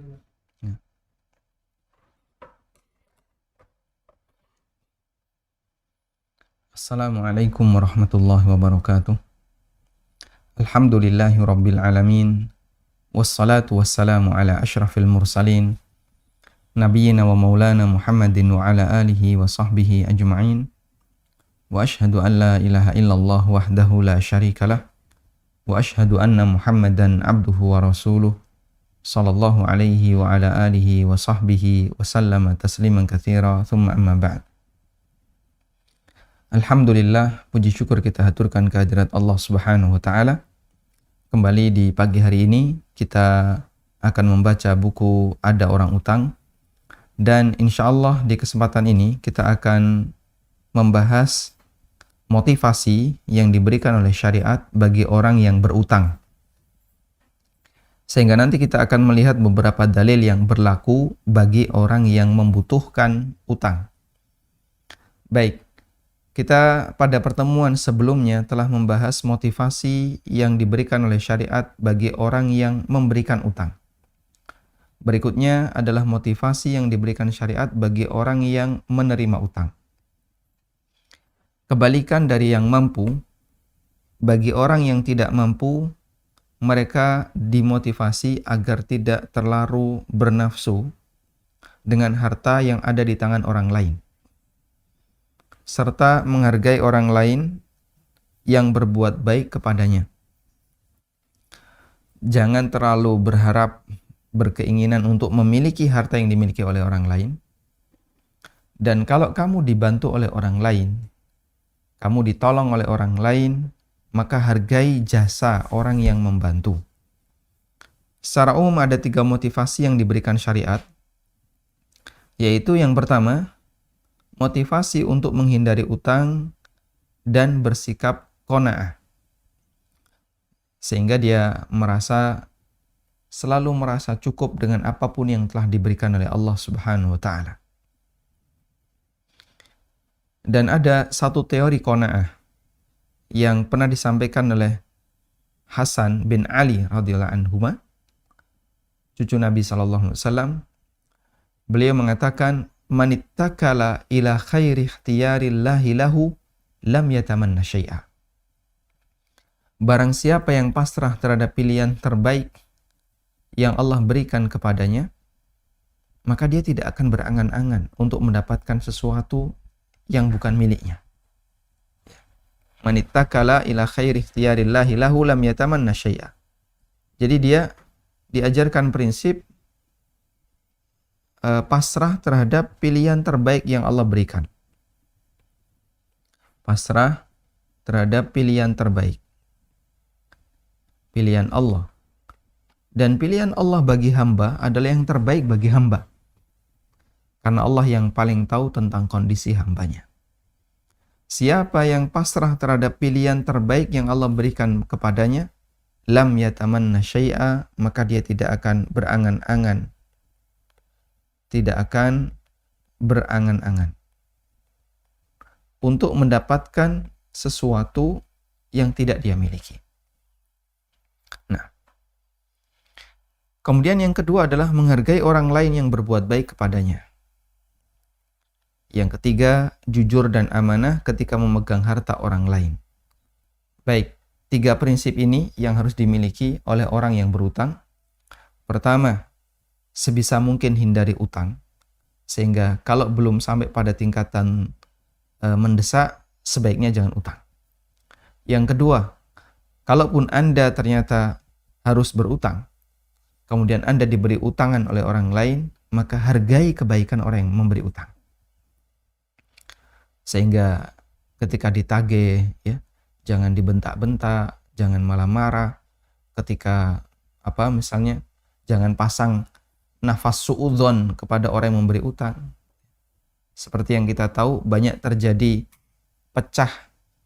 Ya. Assalamualaikum warahmatullahi wabarakatuh. Alhamdulillahi rabbil alamin. Wassalatu wassalamu ala ashrafil mursalin. Nabiyyina wa maulana Muhammadin wa ala alihi wa sahbihi ajma'in. Wa ashhadu an la ilaha illallah wahdahu la syarikalah. Wa ashhadu anna Muhammadan abduhu wa rasuluh. Sallallahu alaihi wa ala alihi wa sahbihi wa sallama tasliman katsira. Thumma amma ba'd. Alhamdulillah, puji syukur kita haturkan kehadirat Allah Subhanahu wa taala. Kembali di pagi hari ini kita akan membaca buku Ada Orang Utang, dan insya Allah di kesempatan ini kita akan membahas motivasi yang diberikan oleh syariat bagi orang yang berutang. Sehingga nanti kita akan melihat beberapa dalil yang berlaku bagi orang yang membutuhkan utang. Baik, kita pada pertemuan sebelumnya telah membahas motivasi yang diberikan oleh syariat bagi orang yang memberikan utang. Berikutnya adalah motivasi yang diberikan syariat bagi orang yang menerima utang. Kebalikan dari yang mampu, bagi orang yang tidak mampu, mereka dimotivasi agar tidak terlalu bernafsu dengan harta yang ada di tangan orang lain, serta menghargai orang lain yang berbuat baik kepadanya. Jangan terlalu berkeinginan untuk memiliki harta yang dimiliki oleh orang lain. Dan kalau kamu dibantu oleh orang lain, kamu ditolong oleh orang lain, maka hargai jasa orang yang membantu. Secara umum ada 3 motivasi yang diberikan syariat, yaitu yang pertama, motivasi untuk menghindari utang dan bersikap qanaah. Sehingga dia selalu merasa cukup dengan apapun yang telah diberikan oleh Allah Subhanahu wa taala. Dan ada satu teori qanaah yang pernah disampaikan oleh Hasan bin Ali radhiyallahu anhuma, cucu Nabi sallallahu alaihi wasallam. Beliau mengatakan, manittakala ila khairi ikhtiyarillahi lahu lam yatamanna syai'a. Barang siapa yang pasrah terhadap pilihan terbaik yang Allah berikan kepadanya, maka dia tidak akan berangan-angan untuk mendapatkan sesuatu yang bukan miliknya. Manittakala ila khairi ikhtiyarillahi lahu lam yatamanna syai'a. Jadi dia diajarkan prinsip pasrah terhadap pilihan terbaik yang Allah berikan. Pasrah terhadap pilihan terbaik. Pilihan Allah. Dan pilihan Allah bagi hamba adalah yang terbaik bagi hamba. Karena Allah yang paling tahu tentang kondisi hambanya. Siapa yang pasrah terhadap pilihan terbaik yang Allah berikan kepadanya, lam yatamanna syai'a, maka dia tidak akan berangan-angan. Tidak akan berangan-angan untuk mendapatkan sesuatu yang tidak dia miliki. Nah, kemudian yang kedua adalah menghargai orang lain yang berbuat baik kepadanya. Yang ketiga, jujur dan amanah ketika memegang harta orang lain. Baik, 3 prinsip ini yang harus dimiliki oleh orang yang berutang. Pertama, sebisa mungkin hindari utang, sehingga kalau belum sampai pada tingkatan mendesak, sebaiknya jangan utang. Yang kedua, kalaupun Anda ternyata harus berutang, kemudian Anda diberi utangan oleh orang lain, maka hargai kebaikan orang yang memberi utang. Sehingga ketika ditagih, ya, jangan dibentak-bentak, jangan malah marah. Ketika misalnya jangan pasang nafas suudzon kepada orang yang memberi utang. Seperti yang kita tahu, banyak terjadi pecah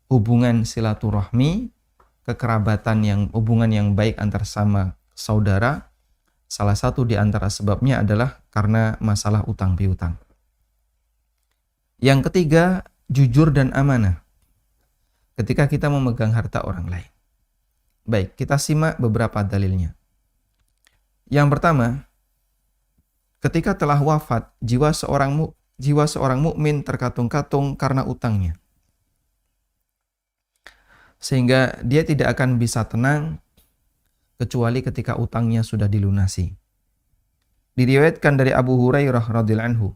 hubungan silaturahmi, hubungan yang baik antar sama saudara. Salah satu di antara sebabnya adalah karena masalah utang piutang. Yang ketiga, jujur dan amanah ketika kita memegang harta orang lain. Baik, kita simak beberapa dalilnya. Yang pertama, ketika telah wafat, jiwa seorang mukmin terkatung-katung karena utangnya. Sehingga dia tidak akan bisa tenang kecuali ketika utangnya sudah dilunasi. Diriwayatkan dari Abu Hurairah radhiyallahu anhu,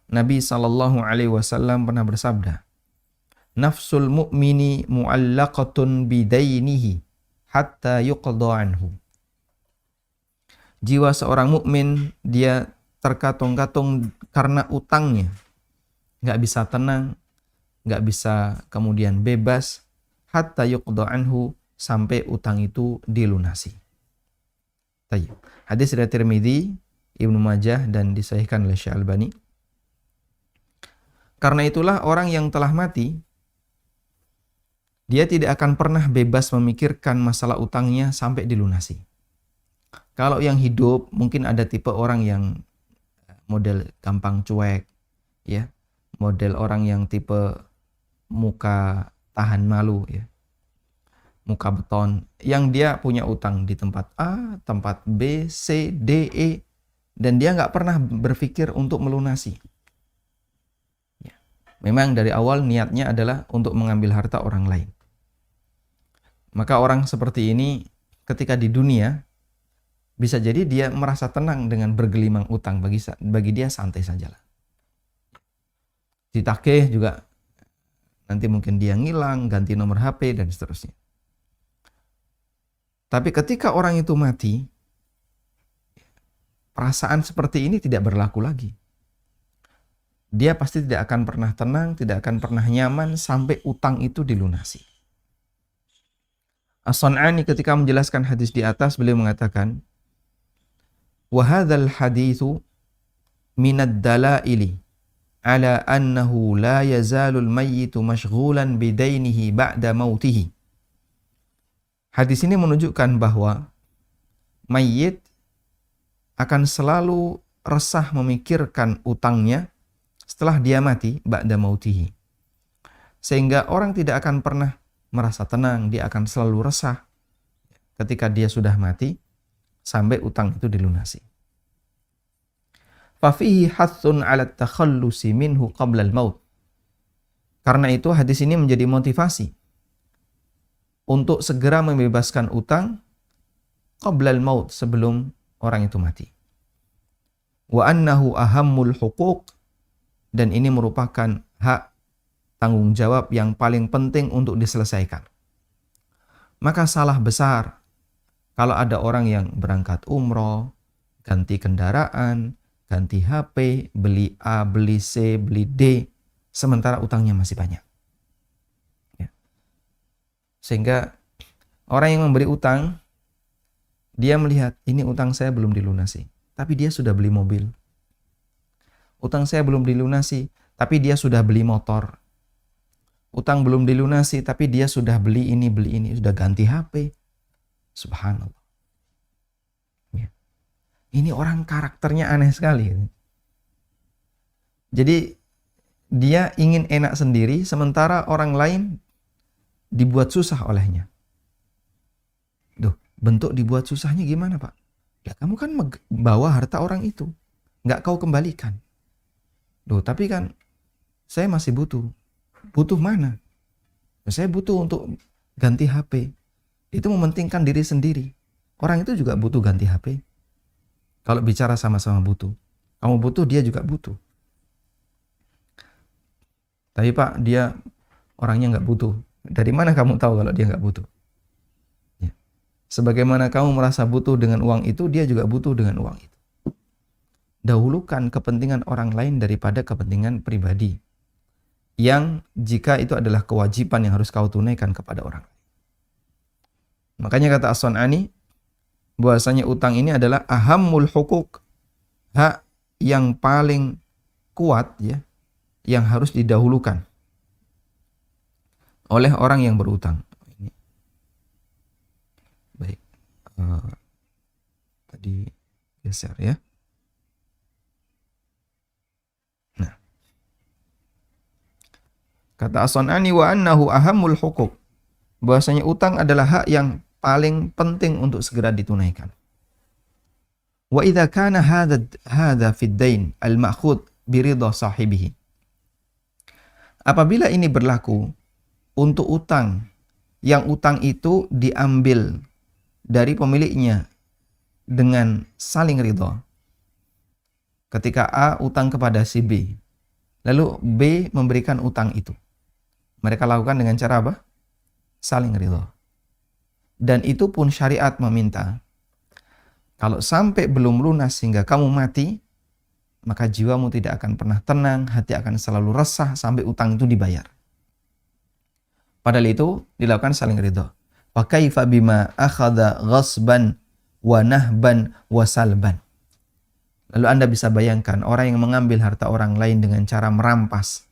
Nabi SAW pernah bersabda, "Nafsul mu'mini mu'allaqatun bidainihi hatta yuqda anhu." Jiwa seorang mukmin dia terkatung-katung karena utangnya. Nggak bisa tenang, nggak bisa kemudian bebas, hatta yuqda anhu, sampai utang itu dilunasi. Tayyib. Hadis dari Tirmidzi, Ibnu Majah, dan disahihkan oleh Syekh Albani. Karena itulah orang yang telah mati, dia tidak akan pernah bebas memikirkan masalah utangnya sampai dilunasi. Kalau yang hidup, mungkin ada tipe orang yang model gampang cuek, ya, model orang yang tipe muka tahan malu, ya, muka beton, yang dia punya utang di tempat A, tempat B, C, D, E, dan dia nggak pernah berpikir untuk melunasi. Ya. Memang dari awal niatnya adalah untuk mengambil harta orang lain. Maka orang seperti ini ketika di dunia, bisa jadi dia merasa tenang dengan bergelimang utang, bagi dia santai sajalah. Ditagih juga nanti mungkin dia ngilang, ganti nomor HP dan seterusnya. Tapi ketika orang itu mati, perasaan seperti ini tidak berlaku lagi. Dia pasti tidak akan pernah tenang, tidak akan pernah nyaman sampai utang itu dilunasi. As-Sun'ani ketika menjelaskan hadis di atas, beliau mengatakan, وَهَذَا الْحَدِيثُ مِنَ الدَّلَائِلِ عَلَى أَنَّهُ لَا يَزَالُ الْمَيِّتُ مَشْغُولًا بِدَيْنِهِ بَعْدَ مَوْتِهِ. Hadis ini menunjukkan bahwa mayit akan selalu resah memikirkan utangnya setelah dia mati, ba'da mautihi. Sehingga orang tidak akan pernah merasa tenang, dia akan selalu resah ketika dia sudah mati sampai utang itu dilunasi. Fafihi hathun 'ala at-takhallusi minhu qabla al-maut. Karena itu hadis ini menjadi motivasi untuk segera membebaskan utang qabla al-maut, sebelum orang itu mati. Wa annahu ahammul huquq, dan ini merupakan hak tanggung jawab yang paling penting untuk diselesaikan. Maka salah besar kalau ada orang yang berangkat umroh, ganti kendaraan, ganti HP, beli A, beli C, beli D, sementara utangnya masih banyak. Ya. Sehingga orang yang memberi utang, dia melihat, ini utang saya belum dilunasi, tapi dia sudah beli mobil. Utang saya belum dilunasi, tapi dia sudah beli motor. Utang belum dilunasi, tapi dia sudah beli ini, sudah ganti HP. Subhanallah. Ya. Ini orang karakternya aneh sekali. Jadi dia ingin enak sendiri, sementara orang lain dibuat susah olehnya. Duh, bentuk dibuat susahnya gimana, Pak? Ya kamu kan bawa harta orang itu, nggak kau kembalikan. Duh, tapi kan saya masih butuh. Butuh mana? Saya butuh untuk ganti HP. Itu mementingkan diri sendiri. Orang itu juga butuh ganti HP. Kalau bicara sama-sama butuh. Kamu butuh, dia juga butuh. Tapi Pak, dia orangnya nggak butuh. Dari mana kamu tahu kalau dia nggak butuh? Ya. Sebagaimana kamu merasa butuh dengan uang itu, dia juga butuh dengan uang itu. Dahulukan kepentingan orang lain daripada kepentingan pribadi. Yang jika itu adalah kewajiban yang harus kau tunaikan kepada orang lain. Makanya kata As-Sun'ani, bahwasanya utang ini adalah ahammul huquq, hak yang paling kuat, ya, yang harus didahulukan oleh orang yang berutang. Baik, tadi geser ya. Nah, kata As-Sun'ani, wa annahu ahammul huquq, bahwasanya utang adalah hak yang paling penting untuk segera ditunaikan. Wa idza kana hadza fid dain al-ma'khud bi ridha sahibihi. Apabila ini berlaku untuk utang, yang utang itu diambil dari pemiliknya dengan saling ridha. Ketika A utang kepada si B, lalu B memberikan utang itu. Mereka lakukan dengan cara apa? Saling ridha. Dan itu pun syariat meminta, kalau sampai belum lunas sehingga kamu mati, maka jiwamu tidak akan pernah tenang, hati akan selalu resah sampai utang itu dibayar. Padahal itu dilakukan saling ridha. Wa kaifa bima akhadha ghasban wa nahban wa salban. Lalu Anda bisa bayangkan orang yang mengambil harta orang lain dengan cara merampas,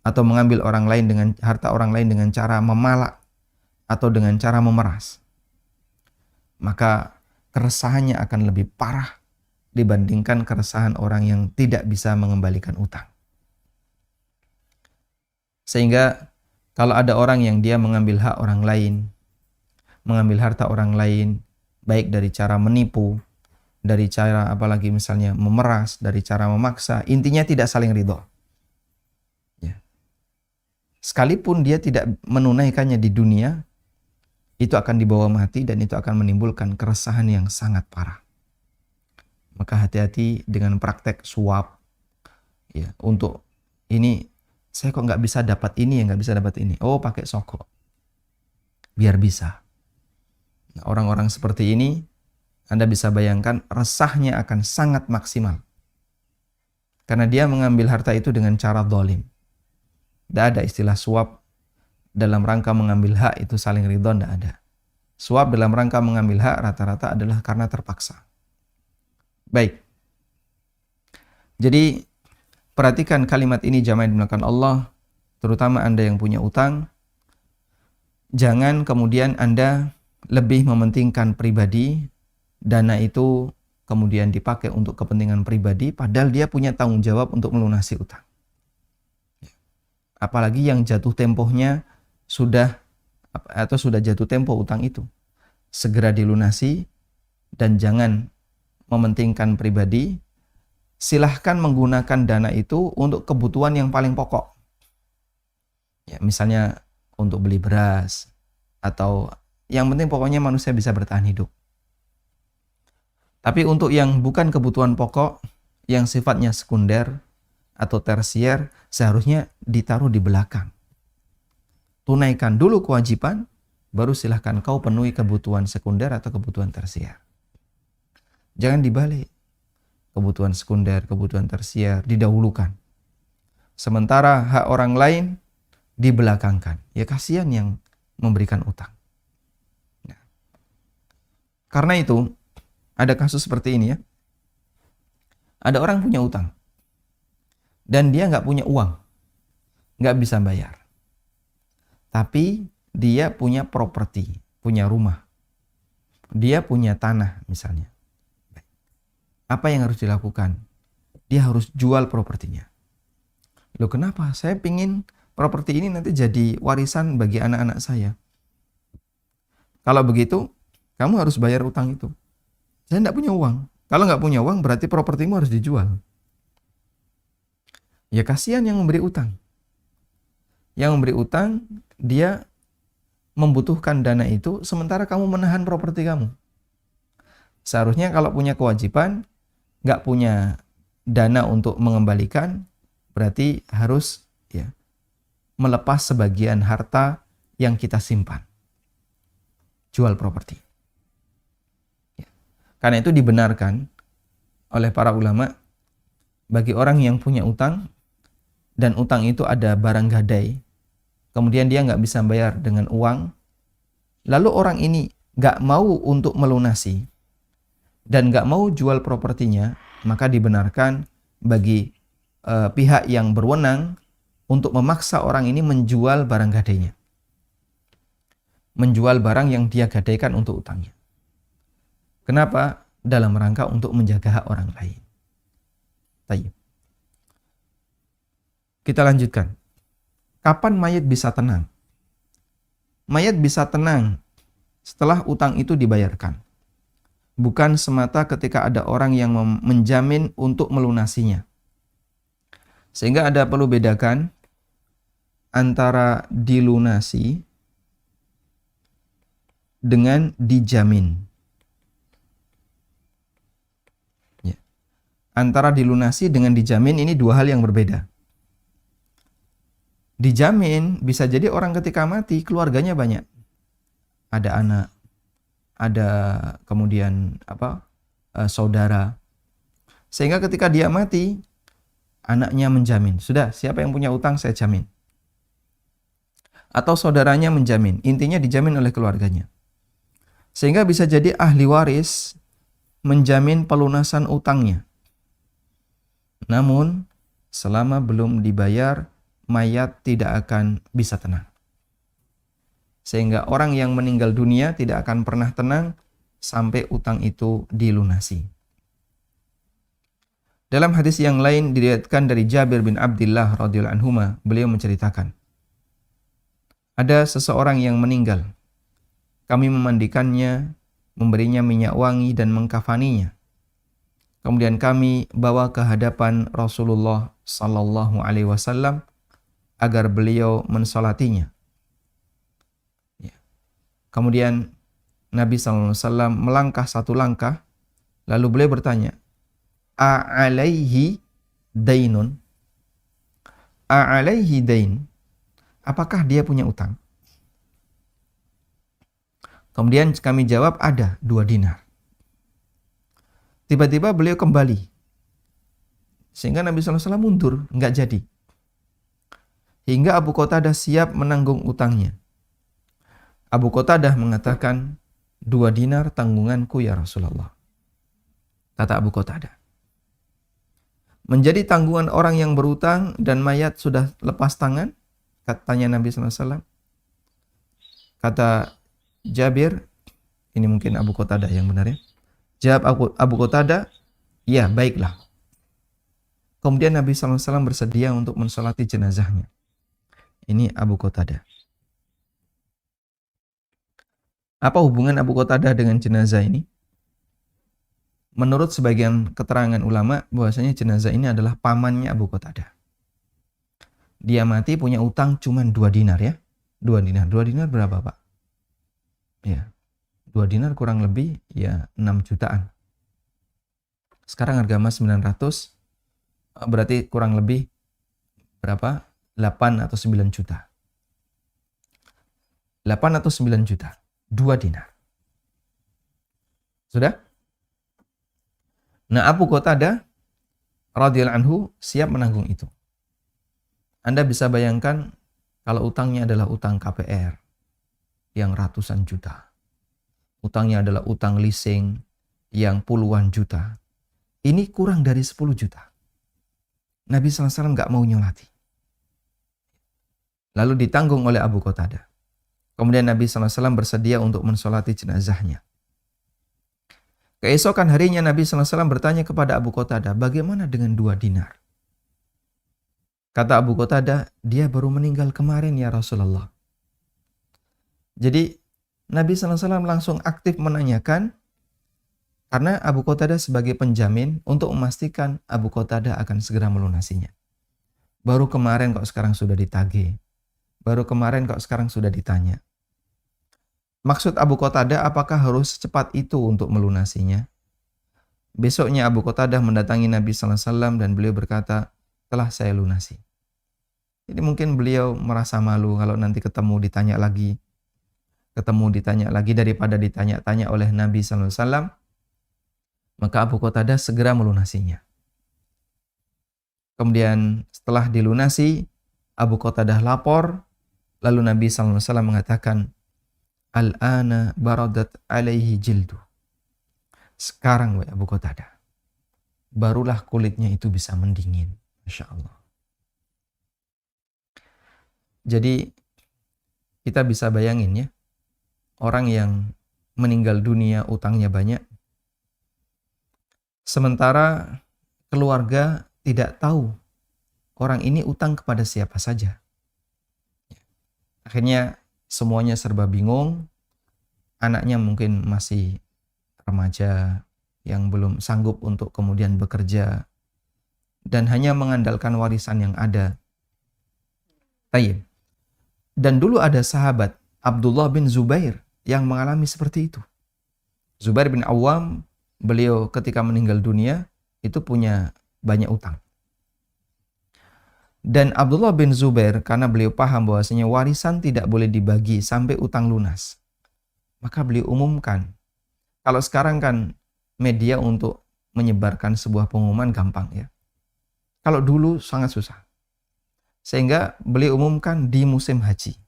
atau mengambil harta orang lain dengan cara memalak, atau dengan cara memeras. Maka keresahannya akan lebih parah dibandingkan keresahan orang yang tidak bisa mengembalikan utang. Sehingga kalau ada orang yang dia mengambil hak orang lain, mengambil harta orang lain, baik dari cara menipu, dari cara apalagi misalnya memeras, dari cara memaksa, intinya tidak saling ridho. Ya. Sekalipun dia tidak menunaikannya di dunia, itu akan dibawa mati dan itu akan menimbulkan keresahan yang sangat parah. Maka hati-hati dengan praktek suap. Ya, untuk ini saya kok nggak bisa dapat ini ya, nggak bisa dapat ini. Oh, pakai sogok. Biar bisa. Nah, orang-orang seperti ini, Anda bisa bayangkan resahnya akan sangat maksimal. Karena dia mengambil harta itu dengan cara zalim. Tidak ada istilah suap dalam rangka mengambil hak itu saling ridho, tidak ada. Suap dalam rangka mengambil hak rata-rata adalah karena terpaksa. Baik. Jadi perhatikan kalimat ini jamaah yang dimuliakan Allah, terutama Anda yang punya utang. Jangan kemudian Anda lebih mementingkan pribadi, dana itu kemudian dipakai untuk kepentingan pribadi, padahal dia punya tanggung jawab untuk melunasi utang. Apalagi yang jatuh tempohnya sudah jatuh tempo utang itu. Segera dilunasi dan jangan mementingkan pribadi. Silahkan menggunakan dana itu untuk kebutuhan yang paling pokok. Ya, misalnya untuk beli beras, atau yang penting pokoknya manusia bisa bertahan hidup. Tapi untuk yang bukan kebutuhan pokok, yang sifatnya sekunder atau tersier, seharusnya ditaruh di belakang. Tunaikan dulu kewajiban, baru silahkan kau penuhi kebutuhan sekunder atau kebutuhan tersier. Jangan dibalik. Kebutuhan sekunder, kebutuhan tersier didahulukan. Sementara hak orang lain dibelakangkan. Ya kasihan yang memberikan utang. Nah, karena itu, ada kasus seperti ini ya. Ada orang punya utang. Dan dia nggak punya uang. Nggak bisa bayar. Tapi dia punya properti, punya rumah. Dia punya tanah misalnya. Apa yang harus dilakukan? Dia harus jual propertinya. Loh kenapa? Saya pingin properti ini nanti jadi warisan bagi anak-anak saya. Kalau begitu, kamu harus bayar utang itu. Saya tidak punya uang. Kalau nggak punya uang, berarti propertimu harus dijual. Ya kasihan yang memberi utang. Yang memberi utang, dia membutuhkan dana itu, sementara kamu menahan properti kamu. Seharusnya kalau punya kewajiban, nggak punya dana untuk mengembalikan, berarti harus ya melepas sebagian harta yang kita simpan. Jual properti. Karena itu dibenarkan oleh para ulama bagi orang yang punya utang dan utang itu ada barang gadai, kemudian dia nggak bisa bayar dengan uang, lalu orang ini nggak mau untuk melunasi dan nggak mau jual propertinya, maka dibenarkan bagi pihak yang berwenang untuk memaksa orang ini menjual barang gadainya, menjual barang yang dia gadaikan untuk utangnya. Kenapa? Dalam rangka untuk menjaga hak orang lain. Baik. Kita lanjutkan. Kapan mayat bisa tenang? Mayat bisa tenang setelah utang itu dibayarkan. bukan semata ketika ada orang yang menjamin untuk melunasinya. Sehingga ada perlu bedakan antara dilunasi dengan dijamin. Ya. Antara dilunasi dengan dijamin ini dua hal yang berbeda. Dijamin bisa jadi orang ketika mati keluarganya banyak. Ada anak, ada kemudian saudara. Sehingga ketika dia mati, anaknya menjamin. Sudah, siapa yang punya utang saya jamin. Atau saudaranya menjamin. Intinya dijamin oleh keluarganya. Sehingga bisa jadi ahli waris menjamin pelunasan utangnya. Namun, selama belum dibayar, mayat tidak akan bisa tenang. Sehingga orang yang meninggal dunia tidak akan pernah tenang sampai utang itu dilunasi. Dalam hadis yang lain diriwayatkan dari Jabir bin Abdullah radhiyallahu anhuma, beliau menceritakan, ada seseorang yang meninggal. Kami memandikannya, memberinya minyak wangi dan mengkafaninya. Kemudian kami bawa ke hadapan Rasulullah sallallahu alaihi wasallam agar beliau mensolatinya. Kemudian Nabi sallallahu alaihi wasallam melangkah satu langkah, lalu beliau bertanya, "A'alaihi dainun?" A'alaihi dain? Apakah dia punya utang? Kemudian kami jawab, ada 2 dinar. Tiba-tiba beliau kembali. Sehingga Nabi SAW mundur, nggak jadi. Hingga Abu Qatadah siap menanggung utangnya. Abu Qatadah mengatakan, 2 dinar tanggunganku ya Rasulullah. Kata Abu Qatadah. Menjadi tanggungan orang yang berutang dan mayat sudah lepas tangan? Katanya Nabi SAW. Kata Jabir, ini mungkin Abu Qatadah yang benar ya. Jawab Abu Qatadah, ya baiklah. Kemudian Nabi SAW bersedia untuk mensolati jenazahnya. Ini Abu Qatadah. Apa hubungan Abu Qatadah dengan jenazah ini? Menurut sebagian keterangan ulama, bahwasanya jenazah ini adalah pamannya Abu Qatadah. Dia mati punya utang cuma 2 dinar ya. 2 dinar. 2 dinar berapa Pak? Ya. 2 dinar kurang lebih ya 6 jutaan. Sekarang harga emas 900, berarti kurang lebih berapa? 8 atau 9 juta. 8 atau 9 juta. 2 dinar. Sudah? Nah, Abu Qatadah radhiyallahu anhu siap menanggung itu. Anda bisa bayangkan kalau utangnya adalah utang KPR yang ratusan juta. Utangnya adalah utang leasing yang puluhan juta. Ini kurang dari 10 juta. Nabi SAW nggak mau nyolati. Lalu ditanggung oleh Abu Qatadah. Kemudian Nabi SAW bersedia untuk mensolati jenazahnya. Keesokan harinya Nabi SAW bertanya kepada Abu Qatadah, bagaimana dengan 2 dinar? Kata Abu Qatadah, dia baru meninggal kemarin ya Rasulullah. Jadi Nabi SAW langsung aktif menanyakan, karena Abu Qatadah sebagai penjamin untuk memastikan Abu Qatadah akan segera melunasinya. Baru kemarin kok sekarang sudah ditagih. Baru kemarin kok sekarang sudah ditanya. Maksud Abu Qatadah apakah harus secepat itu untuk melunasinya? Besoknya Abu Qatadah mendatangi Nabi SAW dan beliau berkata, telah saya lunasi. Jadi mungkin beliau merasa malu kalau nanti ketemu ditanya lagi daripada ditanya-tanya oleh Nabi SAW. Maka Abu Qatadah segera melunasinya. Kemudian setelah dilunasi, Abu Qatadah lapor, lalu Nabi SAW mengatakan, Al-ana baradat alaihi jildu. Sekarang wahai Abu Qatadah, barulah kulitnya itu bisa mendingin. Masya Allah. Jadi kita bisa bayangin ya, orang yang meninggal dunia utangnya banyak, sementara keluarga tidak tahu orang ini utang kepada siapa saja. Akhirnya semuanya serba bingung, anaknya mungkin masih remaja yang belum sanggup untuk kemudian bekerja dan hanya mengandalkan warisan yang ada. Tayyib. Dan dulu ada sahabat Abdullah bin Zubair yang mengalami seperti itu. Zubair bin Awam, beliau ketika meninggal dunia itu punya banyak utang. Dan Abdullah bin Zubair karena beliau paham bahwasanya warisan tidak boleh dibagi sampai utang lunas, maka beliau umumkan. Kalau sekarang kan media untuk menyebarkan sebuah pengumuman gampang ya. Kalau dulu sangat susah. Sehingga beliau umumkan di musim haji.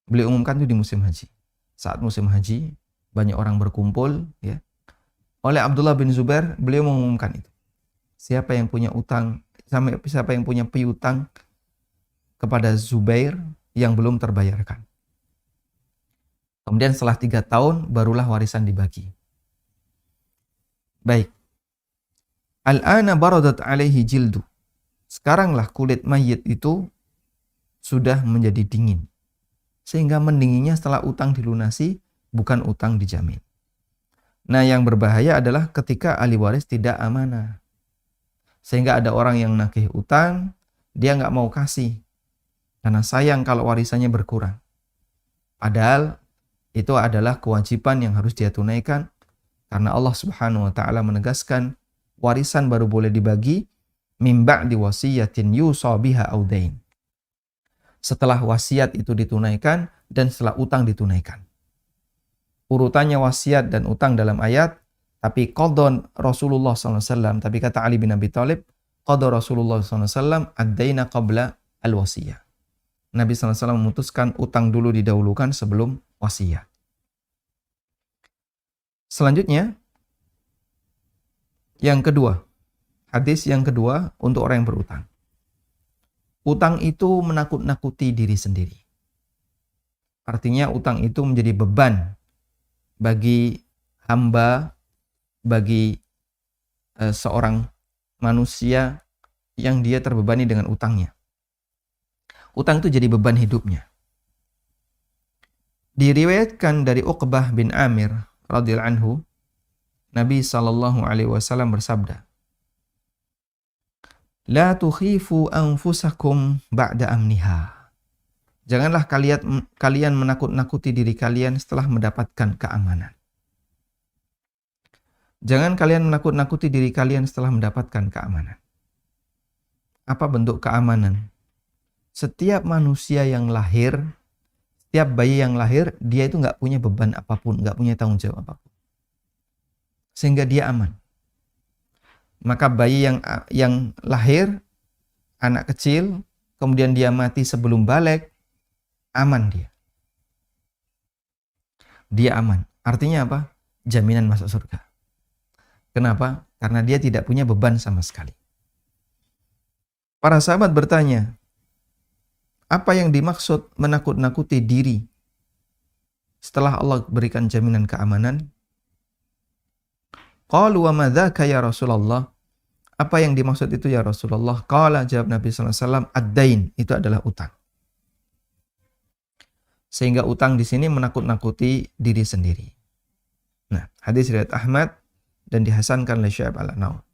Beliau umumkan itu di musim haji. Saat musim haji banyak orang berkumpul ya. Oleh Abdullah bin Zubair beliau mengumumkan itu. Siapa yang punya utang, siapa yang punya piutang kepada Zubair yang belum terbayarkan. Kemudian setelah 3 tahun barulah warisan dibagi. Baik. Al-ana baradat alaihi jildu. Sekaranglah kulit mayit itu sudah menjadi dingin. Sehingga mendinginnya setelah utang dilunasi, bukan utang dijamin. Nah, yang berbahaya adalah ketika ahli waris tidak amanah. Sehingga ada orang yang nagih utang, dia nggak mau kasih. Karena sayang kalau warisannya berkurang. Padahal itu adalah kewajiban yang harus dia tunaikan. Karena Allah Subhanahu wa Ta'ala menegaskan, warisan baru boleh dibagi min ba'di wasiyatin yusa biha aw dain. Setelah wasiat itu ditunaikan dan setelah utang ditunaikan. Urutannya wasiat dan utang dalam ayat, tapi qadha Rasulullah SAW, tapi kata Ali bin Abi Thalib, qadha Rasulullah SAW ad-daina qabla al-wasiyah. Nabi SAW memutuskan utang dulu didahulukan sebelum wasiyah. Selanjutnya, yang kedua, hadis yang kedua untuk orang yang berutang. Utang itu menakut-nakuti diri sendiri. Artinya utang itu menjadi beban bagi hamba, bagi seorang manusia yang dia terbebani dengan utangnya. Utang itu jadi beban hidupnya. Diriwayatkan dari Uqbah bin Amir radhiyallahu anhu, Nabi SAW bersabda, La tukhifu anfusakum ba'da amniha. Janganlah kalian menakut-nakuti diri kalian setelah mendapatkan keamanan. Jangan kalian menakut-nakuti diri kalian setelah mendapatkan keamanan. Apa bentuk keamanan? Setiap manusia yang lahir, setiap bayi yang lahir, dia itu nggak punya beban apapun, nggak punya tanggung jawab apapun. Sehingga dia aman. Maka bayi yang lahir, anak kecil, kemudian dia mati sebelum balik, aman dia. Dia aman. Artinya apa? Jaminan masuk surga. Kenapa? Karena dia tidak punya beban sama sekali. Para sahabat bertanya, apa yang dimaksud menakut-nakuti diri setelah Allah berikan jaminan keamanan? Qalu wa ma dzaka ya Rasulullah? Apa yang dimaksud itu ya Rasulullah? Qala, jawab Nabi sallallahu alaihi wasallam, ad-dain, itu adalah utang. Sehingga utang di sini menakut-nakuti diri sendiri. Nah, hadis riwayat Ahmad dan dihasankan oleh Syekh Al-Nawawi.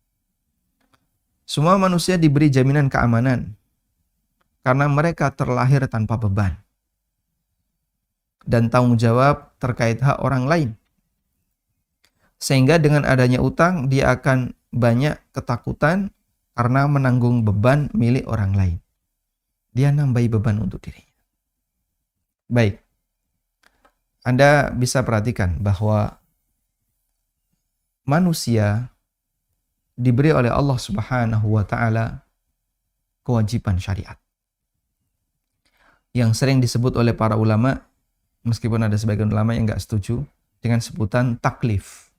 Semua manusia diberi jaminan keamanan karena mereka terlahir tanpa beban dan tanggung jawab terkait hak orang lain. Sehingga dengan adanya utang, dia akan banyak ketakutan karena menanggung beban milik orang lain. Dia nambahi beban untuk dirinya. Baik, Anda bisa perhatikan bahwa manusia diberi oleh Allah Subhanahu wa Ta'ala kewajiban syariat yang sering disebut oleh para ulama, meskipun ada sebagian ulama yang nggak setuju, dengan sebutan taklif,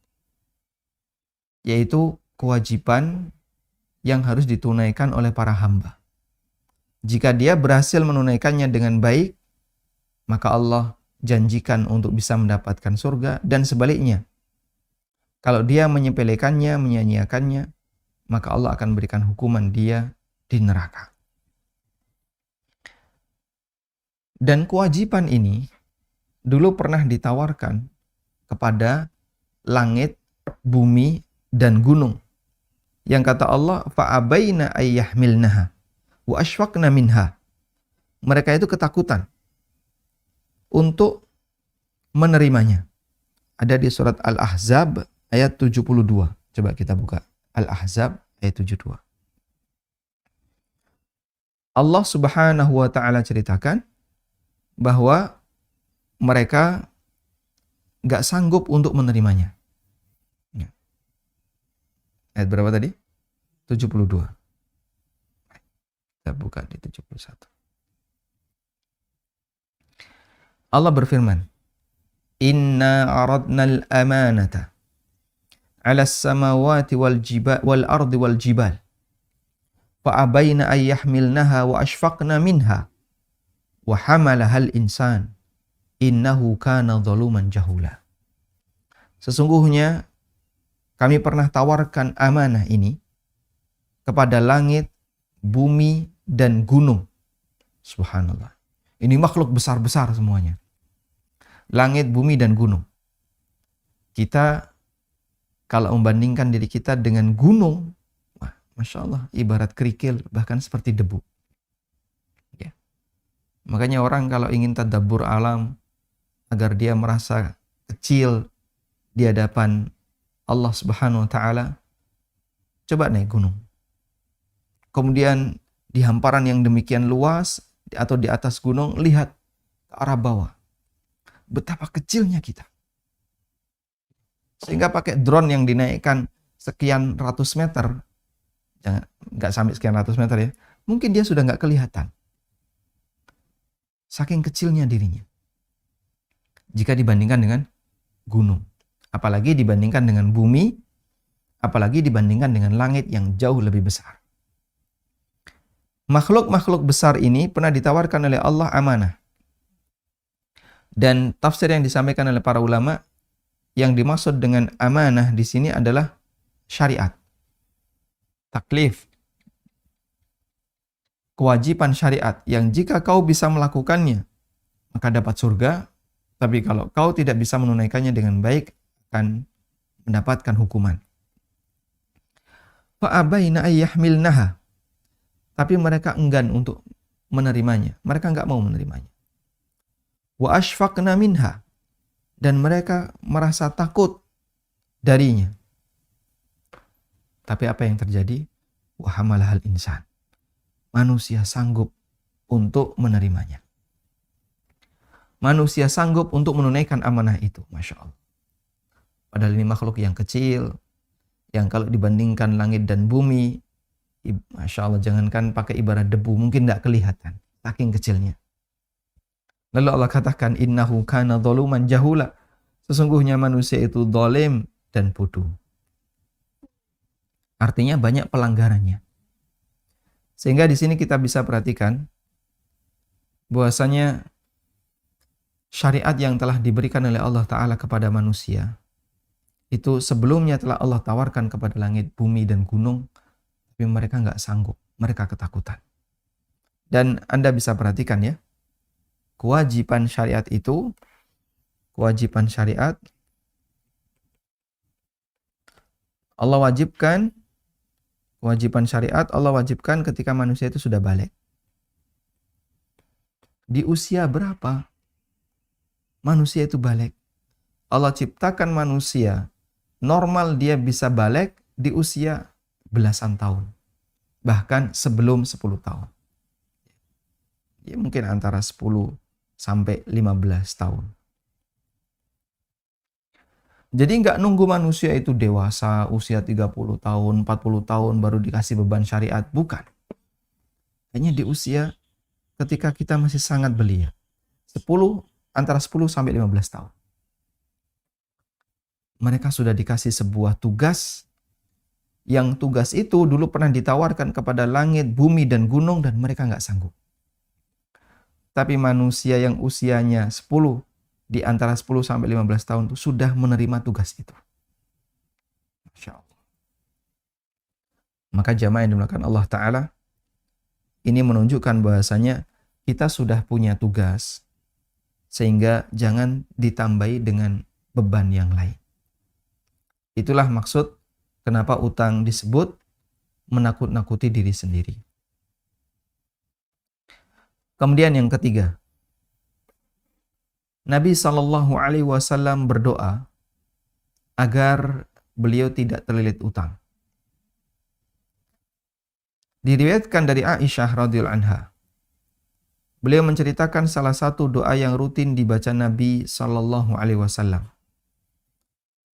yaitu kewajiban yang harus ditunaikan oleh para hamba. Jika dia berhasil menunaikannya dengan baik, maka Allah janjikan untuk bisa mendapatkan surga, dan sebaliknya, kalau dia menyepelekannya, menyia-nyiakannya, maka Allah akan berikan hukuman dia di neraka. Dan kewajiban ini dulu pernah ditawarkan kepada langit, bumi, dan gunung. Yang kata Allah, fa'abaina ayyahmilnaha wa ashfaqna minha. Mereka itu ketakutan untuk menerimanya. Ada di surat Al-Ahzab ayat 72. Coba kita buka Al-Ahzab ayat 72. Allah Subhanahu wa taala ceritakan bahwa mereka gak sanggup untuk menerimanya. Ayat berapa tadi? 72. Kita buka di 71. Allah berfirman, Inna aradnal amanata ala samawati wal ardi wal jibal fa'abayna ayyahmilnaha wa ashfaqna minha wa hamalahal insan innahu kana zaluman jahula. Sesungguhnya kami pernah tawarkan amanah ini kepada langit, bumi, dan gunung. Subhanallah. Ini makhluk besar-besar semuanya. Langit, bumi, dan gunung. Kita kalau membandingkan diri kita dengan gunung, wah, Masya Allah, ibarat kerikil, bahkan seperti debu. Ya. Makanya orang kalau ingin tadabbur alam, agar dia merasa kecil di hadapan Allah Subhanahu wa taala, coba naik gunung. Kemudian di hamparan yang demikian luas atau di atas gunung, lihat ke arah bawah. Betapa kecilnya kita. Sehingga pakai drone yang dinaikkan sekian ratus meter, nggak sampai sekian ratus meter ya, mungkin dia sudah nggak kelihatan. Saking kecilnya dirinya. Jika dibandingkan dengan gunung. Apalagi dibandingkan dengan bumi, apalagi dibandingkan dengan langit yang jauh lebih besar. Makhluk-makhluk besar ini pernah ditawarkan oleh Allah amanah. Dan tafsir yang disampaikan oleh para ulama, yang dimaksud dengan amanah di sini adalah syariat. Taklif. Kewajiban syariat yang jika kau bisa melakukannya, maka dapat surga. Tapi kalau kau tidak bisa menunaikannya dengan baik, akan mendapatkan hukuman. Fa'abaina ayyahmilnaha. Tapi mereka enggan untuk menerimanya. Mereka enggak mau menerimanya. Wa ashfaqna minha. Dan mereka merasa takut darinya. Tapi apa yang terjadi? Wa hamalahal insan. Manusia sanggup untuk menerimanya. Manusia sanggup untuk menunaikan amanah itu. Masya Allah. Padahal ini makhluk yang kecil, yang kalau dibandingkan langit dan bumi, Masya Allah, jangankan pakai ibarat debu, mungkin tidak kelihatan, saking kecilnya. Lalu Allah katakan, innahu kana zaluman jahula. Sesungguhnya manusia itu zalim dan bodoh. Artinya banyak pelanggarannya. Sehingga di sini kita bisa perhatikan bahwasanya syariat yang telah diberikan oleh Allah Ta'ala kepada manusia, itu sebelumnya telah Allah tawarkan kepada langit, bumi, dan gunung, tapi mereka nggak sanggup, mereka ketakutan. Dan Anda bisa perhatikan ya, kewajiban syariat itu, kewajiban syariat, Allah wajibkan, kewajiban syariat Allah wajibkan ketika manusia itu sudah balik. Di usia berapa manusia itu balik? Allah ciptakan manusia, normal dia bisa balik di usia belasan tahun. Bahkan sebelum 10 tahun. Ya, mungkin antara 10 sampai 15 tahun. Jadi nggak nunggu manusia itu dewasa, usia 30 tahun, 40 tahun baru dikasih beban syariat. Bukan. Hanya di usia ketika kita masih sangat belia. Antara 10 sampai 15 tahun. Mereka sudah dikasih sebuah tugas, yang tugas itu dulu pernah ditawarkan kepada langit, bumi, dan gunung, dan mereka nggak sanggup. Tapi manusia yang usianya 10, di antara 10 sampai 15 tahun itu sudah menerima tugas itu. Masya Allah. Maka jamaah yang dimuliakan Allah Ta'ala, ini menunjukkan bahwasanya kita sudah punya tugas, sehingga jangan ditambahi dengan beban yang lain. Itulah maksud kenapa utang disebut menakut-nakuti diri sendiri. Kemudian yang ketiga, Nabi SAW berdoa agar beliau tidak terlilit utang. Diriwayatkan dari Aisyah radhiyallahu anha. Beliau menceritakan salah satu doa yang rutin dibaca Nabi SAW.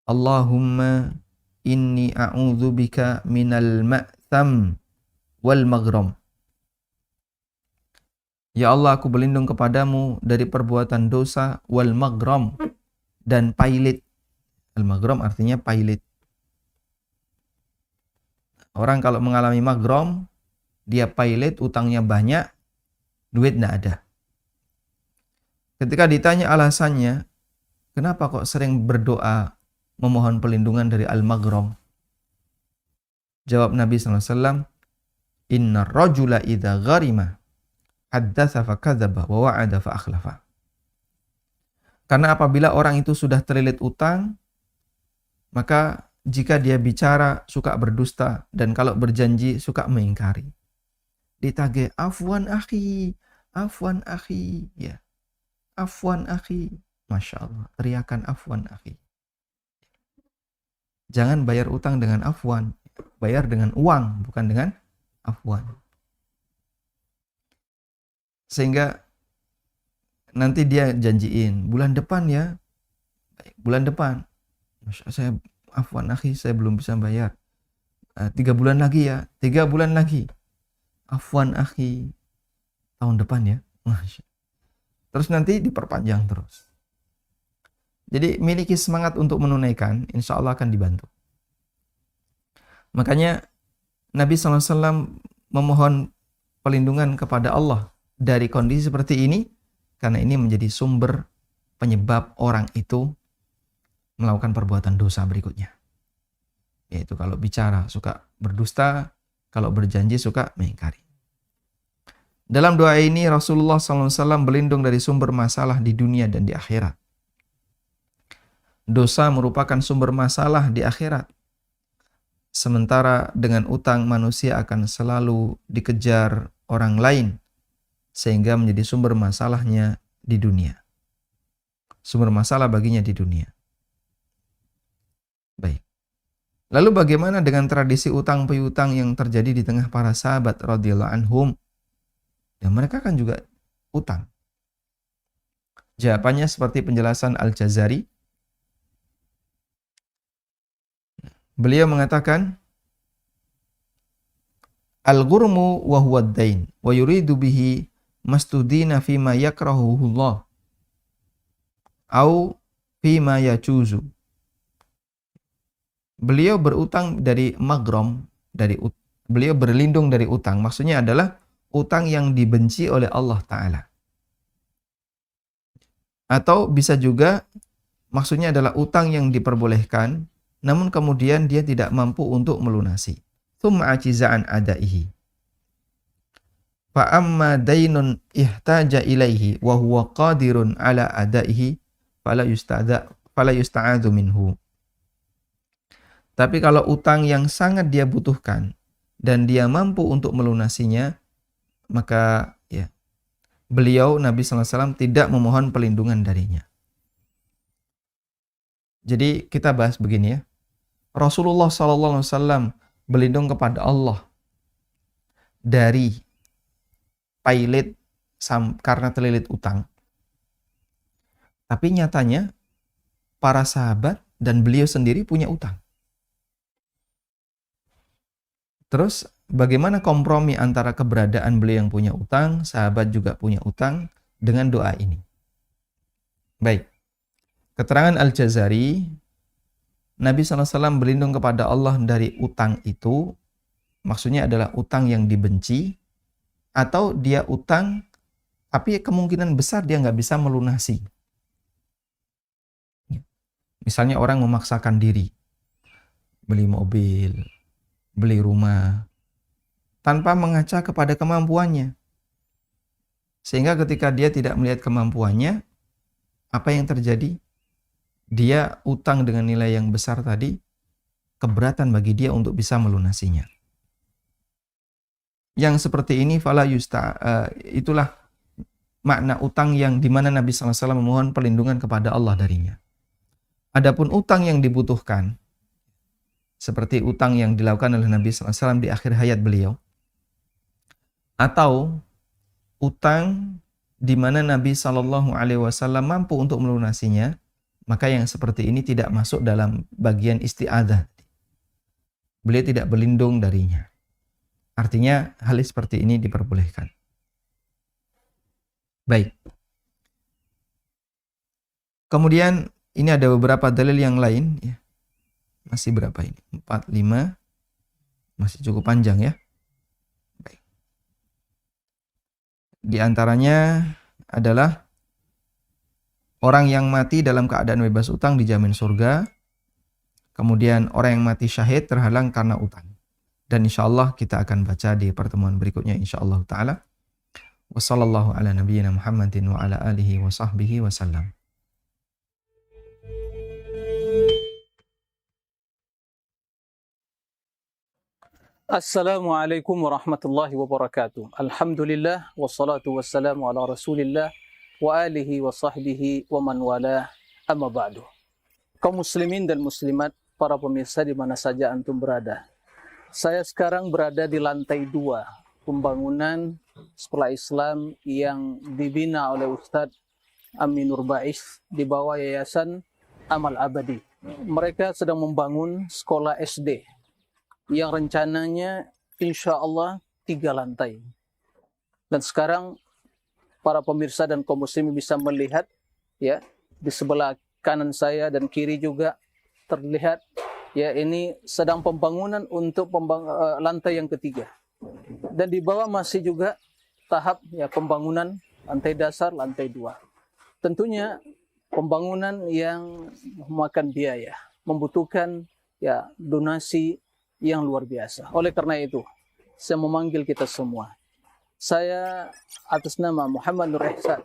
Allahumma inni a'udzubika minal ma'tham wal maghram. Ya Allah, aku berlindung kepadamu dari perbuatan dosa wal maghram dan pailit. Al maghram artinya pailit. Orang kalau mengalami maghram, dia pailit, utangnya banyak, duit tidak ada. Ketika ditanya alasannya, kenapa kok sering berdoa memohon perlindungan dari al-maghram? Jawab Nabi SAW, Inna rajula idha gharima haddatha fa kadzaba wa wa'ada fa akhlafa. Karena apabila orang itu sudah terlilit utang, maka jika dia bicara suka berdusta dan kalau berjanji suka mengingkari. Ditagih afwan akhi, ya. Afwan akhi. Masya Allah, teriakan afwan akhi. Jangan bayar utang dengan afwan, bayar dengan uang, bukan dengan afwan. Sehingga nanti dia janjiin, bulan depan ya, bulan depan. Masya Allah, saya afwan akhi, saya belum bisa bayar. 3 bulan lagi ya, 3 bulan lagi. Afwan akhi, tahun depan ya. Terus nanti diperpanjang terus. Jadi miliki semangat untuk menunaikan, insya Allah akan dibantu. Makanya Nabi SAW memohon perlindungan kepada Allah dari kondisi seperti ini, karena ini menjadi sumber penyebab orang itu melakukan perbuatan dosa berikutnya. Yaitu kalau bicara suka berdusta, kalau berjanji suka mengingkari. Dalam doa ini Rasulullah SAW berlindung dari sumber masalah di dunia dan di akhirat. Dosa merupakan sumber masalah di akhirat. Sementara dengan utang manusia akan selalu dikejar orang lain sehingga menjadi sumber masalahnya di dunia. Sumber masalah baginya di dunia. Baik. Lalu bagaimana dengan tradisi utang piutang yang terjadi di tengah para sahabat radhiyallahu anhum? Dan mereka kan juga utang. Jawabannya seperti penjelasan Al-Jazari. Beliau mengatakan, Al-ghurmu wa huwa ad-dain wa yuridu bihi mastudina fima yakrahuhu Allah au fima yajuzu. Beliau berutang dari maghram, beliau berlindung dari utang. Maksudnya adalah utang yang dibenci oleh Allah Ta'ala. Atau bisa juga maksudnya adalah utang yang diperbolehkan, namun kemudian dia tidak mampu untuk melunasi. Tsumma ajiza'an adaihi. Fa amma dainun ihtaja ilaihi wa huwa qadirun ala adaihi fala yusta'adzu minhu. Tapi kalau utang yang sangat dia butuhkan dan dia mampu untuk melunasinya, maka ya beliau Nabi SAW tidak memohon perlindungan darinya. Jadi kita bahas begini ya. Rasulullah SAW berlindung kepada Allah dari pailit karena terlilit utang. Tapi nyatanya para sahabat dan beliau sendiri punya utang. Terus bagaimana kompromi antara keberadaan beliau yang punya utang, sahabat juga punya utang dengan doa ini? Baik. Keterangan Al-Jazari, Nabi SAW berlindung kepada Allah dari utang itu, maksudnya adalah utang yang dibenci, atau dia utang, tapi kemungkinan besar dia nggak bisa melunasi. Misalnya orang memaksakan diri, beli mobil, beli rumah, tanpa mengaca kepada kemampuannya. Sehingga ketika dia tidak melihat kemampuannya, apa yang terjadi? Dia utang dengan nilai yang besar tadi, keberatan bagi dia untuk bisa melunasinya. Yang seperti ini itulah makna utang yang dimana Nabi SAW memohon perlindungan kepada Allah darinya. Adapun utang yang dibutuhkan, seperti utang yang dilakukan oleh Nabi SAW di akhir hayat beliau, atau utang di mana Nabi SAW mampu untuk melunasinya, maka yang seperti ini tidak masuk dalam bagian isti'adzah. Beliau tidak berlindung darinya. Artinya hal seperti ini diperbolehkan. Baik. Kemudian ini ada beberapa dalil yang lain. Ya. Masih berapa ini? 4, 5. Masih cukup panjang ya. Baik. Di antaranya adalah orang yang mati dalam keadaan bebas utang dijamin surga. Kemudian orang yang mati syahid terhalang karena utang. Dan insyaAllah kita akan baca di pertemuan berikutnya insyaAllah ta'ala. Wassallallahu ala nabiyyina Muhammadin wa ala alihi wa sahbihi wa sallam. Assalamualaikum warahmatullahi wabarakatuh. Alhamdulillah wassalatu wassalamu ala Rasulillah wa alihi wa sahbihi wa man walah, amma ba'du. Kaum muslimin dan muslimat, para pemirsa di mana saja antum berada. Saya sekarang berada di lantai 2 pembangunan sekolah Islam yang dibina oleh Ustadz Aminur Ba'is di bawah Yayasan Amal Abadi. Mereka sedang membangun sekolah SD yang rencananya insya Allah 3 lantai. Dan sekarang para pemirsa dan kaum muslimin bisa melihat ya, di sebelah kanan saya dan kiri juga terlihat ya, ini sedang pembangunan untuk lantai yang ketiga. Dan di bawah masih juga tahap ya pembangunan lantai dasar, lantai 2. Tentunya pembangunan yang memakan biaya, membutuhkan ya donasi yang luar biasa. Oleh karena itu, saya memanggil kita semua. Saya atas nama Muhammad Nur Ihsan,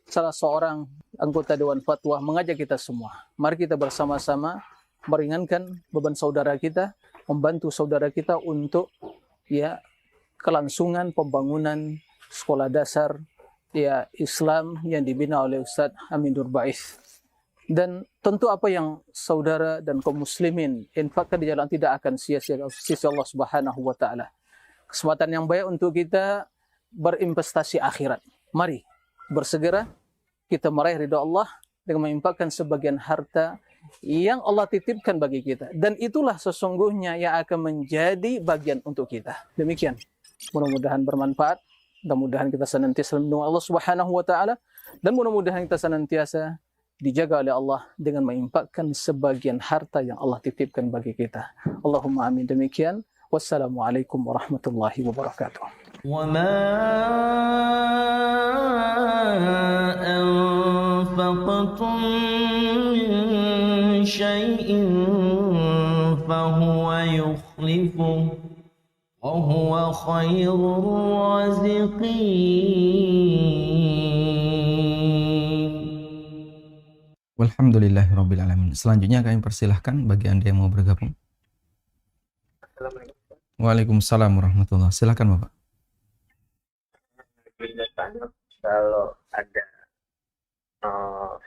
salah seorang anggota Dewan Fatwa, mengajak kita semua. Mari kita bersama-sama meringankan beban saudara kita, membantu saudara kita untuk ya kelangsungan pembangunan sekolah dasar ya Islam yang dibina oleh Ustadz Aminur Ba'is. Dan tentu apa yang saudara dan kaum muslimin infakkan di jalan tidak akan sia-sia di sisi Allah Subhanahu wa taala. Kesempatan yang baik untuk kita berinvestasi akhirat. Mari bersegera kita meraih ridha Allah dengan menginfakkan sebagian harta yang Allah titipkan bagi kita. Dan itulah sesungguhnya yang akan menjadi bagian untuk kita. Demikian. Mudah-mudahan bermanfaat. Mudah-mudahan kita senantiasa melindungi Allah Subhanahu wa taala, dan mudah-mudahan kita senantiasa dijaga oleh Allah dengan menginfakkan sebagian harta yang Allah titipkan bagi kita. Allahumma amin. Demikian. Wassalamualaikum warahmatullahi wabarakatuh. وما أنفقتم من شيء فهو يخلفه وهو خير الرازقين. Walhamdulillahirrabbilalamin. Selanjutnya kami persilahkan bagi Anda yang mau bergabung. Assalamualaikum. Waalaikumsalam warahmatullahi wabarakatuh. Silakan Bapak. Kalau ada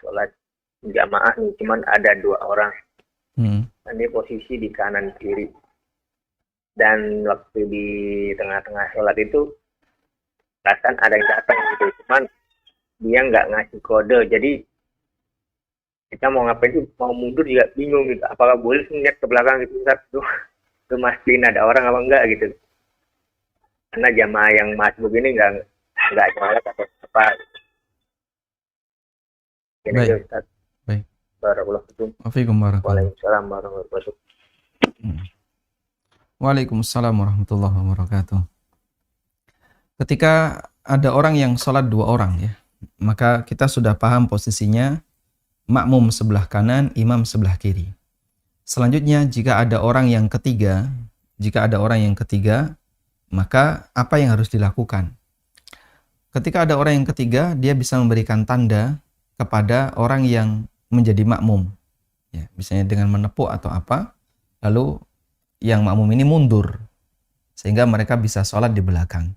sholat jamaah nih, cuman ada 2 orang. Ini posisi di kanan kiri. Dan waktu di tengah-tengah sholat itu, perasaan ada yang datang gitu. Cuman dia nggak ngasih kode. Jadi kita mau ngapain sih, mau mundur juga bingung gitu. Apakah boleh ngeliat ke belakang gitu, tuh mastiin ada orang apa enggak gitu. Karena jamaah yang masuk begini nggak sholat atau apa. Ini aja Ustaz. Baik. Barakallahu. Waalaikumsalam warahmatullahi wabarakatuh. Waalaikumsalam warahmatullahi wabarakatuh. Ketika ada orang yang sholat 2 orang ya, maka kita sudah paham posisinya, makmum sebelah kanan, imam sebelah kiri. Selanjutnya jika ada orang yang ketiga, maka apa yang harus dilakukan? Ketika ada orang yang ketiga, dia bisa memberikan tanda kepada orang yang menjadi makmum. Ya, misalnya dengan menepuk atau apa, lalu yang makmum ini mundur sehingga mereka bisa sholat di belakang.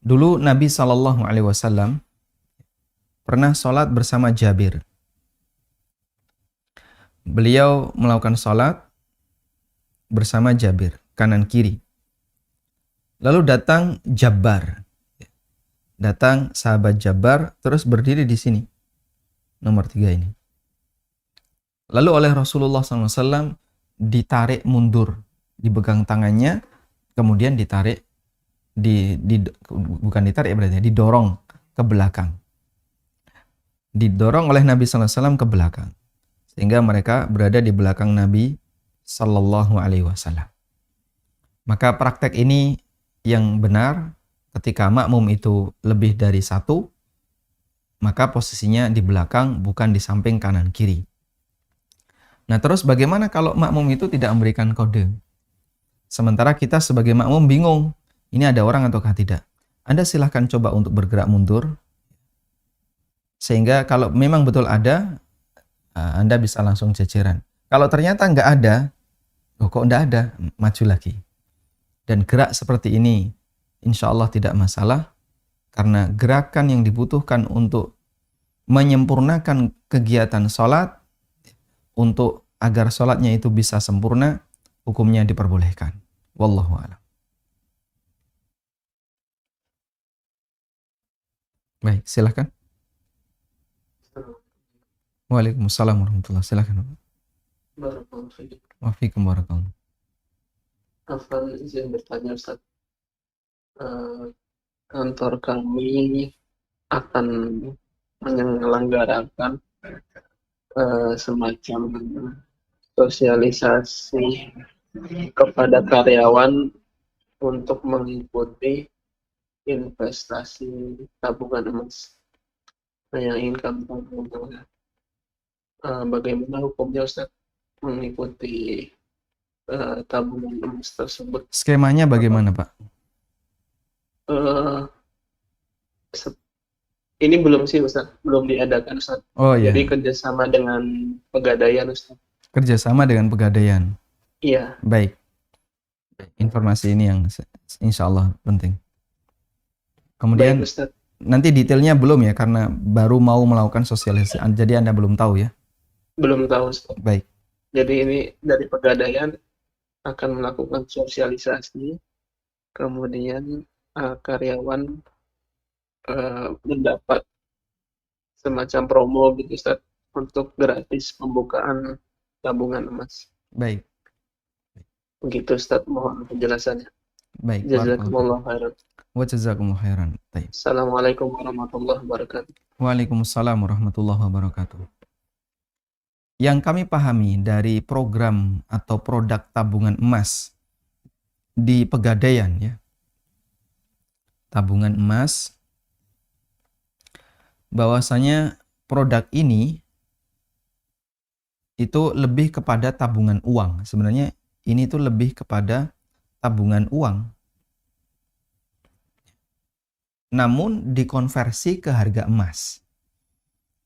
Dulu Nabi SAW pernah sholat bersama Jabir. Beliau melakukan sholat bersama Jabir, kanan kiri. Lalu datang Jabbar. Datang sahabat Jabbar, terus berdiri di sini. Nomor 3 ini. Lalu oleh Rasulullah SAW ditarik mundur, dipegang tangannya, kemudian ditarik, bukan ditarik berarti, didorong ke belakang. Didorong oleh Nabi SAW ke belakang. Sehingga mereka berada di belakang Nabi SAW. Maka praktek ini yang benar, ketika makmum itu lebih dari satu, maka posisinya di belakang, bukan di samping kanan kiri. Nah, terus bagaimana kalau makmum itu tidak memberikan kode? Sementara kita sebagai makmum bingung, ini ada orang ataukah tidak? Anda silahkan coba untuk bergerak mundur, sehingga kalau memang betul ada, Anda bisa langsung jajaran. Kalau ternyata nggak ada, kok nggak ada, maju lagi. Dan gerak seperti ini, insya Allah tidak masalah, karena gerakan yang dibutuhkan untuk menyempurnakan kegiatan sholat, untuk agar sholatnya itu bisa sempurna, hukumnya diperbolehkan. Wallahu a'lam. Baik, silakan. Waalaikumsalam warahmatullahi wabarakatuh. Silakan. Barakallahu fiik. Waalaikumsalam warahmatullahi wabarakatuh. Afwan, izin bertanya Ustaz. Kantor kami akan menyelenggarakan semacam sosialisasi kepada karyawan untuk mengikuti investasi tabungan emas. Nah, yang ingin kami tahu, bagaimana hukumnya Ustaz mengikuti tabungan emas tersebut? Skemanya bagaimana, Pak? Ini belum sih Ustaz, belum diadakan Ustaz. Oh iya. Jadi kerjasama dengan Pegadaian Ustaz. Kerjasama dengan Pegadaian. Iya. Baik. Informasi ini yang insya Allah penting. Kemudian Baik, Ustaz. nanti detailnya belum ya, karena baru mau melakukan sosialisasi. Jadi Anda belum tahu ya? Belum tahu Ustaz. Baik. Jadi ini dari Pegadaian akan melakukan sosialisasi, kemudian karyawan mendapat semacam promo gitu Ustaz, untuk gratis pembukaan tabungan emas. Baik. Begitu Ustaz, mohon penjelasannya. Baik. Jazakumullah khairan. Wa jazakumullah khairan. Baik. Assalamualaikum warahmatullahi wabarakatuh. Waalaikumsalam warahmatullahi wabarakatuh. Yang kami pahami dari program atau produk tabungan emas di Pegadaian ya. Tabungan emas, bahwasanya produk ini itu lebih kepada tabungan uang. Sebenarnya ini tuh lebih kepada tabungan uang. Namun dikonversi ke harga emas.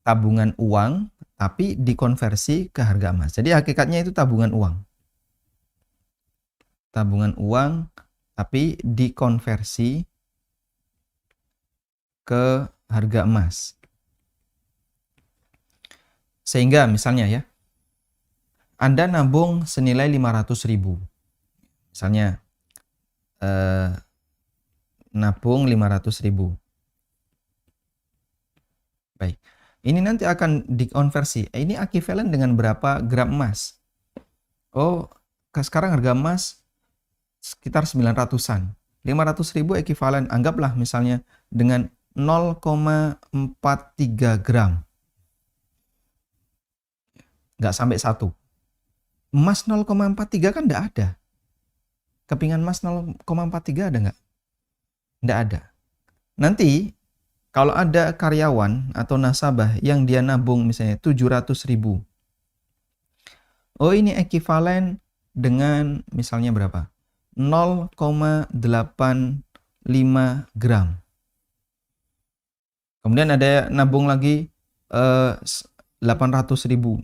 Tabungan uang tapi dikonversi ke harga emas. Jadi hakikatnya itu tabungan uang. Tabungan uang tapi dikonversi ke harga emas. Sehingga misalnya ya, Anda nabung senilai 500.000. Misalnya nabung 500.000. Baik. Ini nanti akan dikonversi. Ini equivalent dengan berapa gram emas? Oh, sekarang harga emas sekitar 900-an. 500.000 equivalent, anggaplah misalnya dengan 0,43 gram. Nggak sampai 1. Emas 0,43 kan nggak ada. Kepingan emas 0,43 ada nggak? Nggak ada. Nanti kalau ada karyawan atau nasabah yang dia nabung misalnya 700.000. Oh, ini ekuivalen dengan misalnya berapa? 0,85 gram. Kemudian ada nabung lagi 800.000.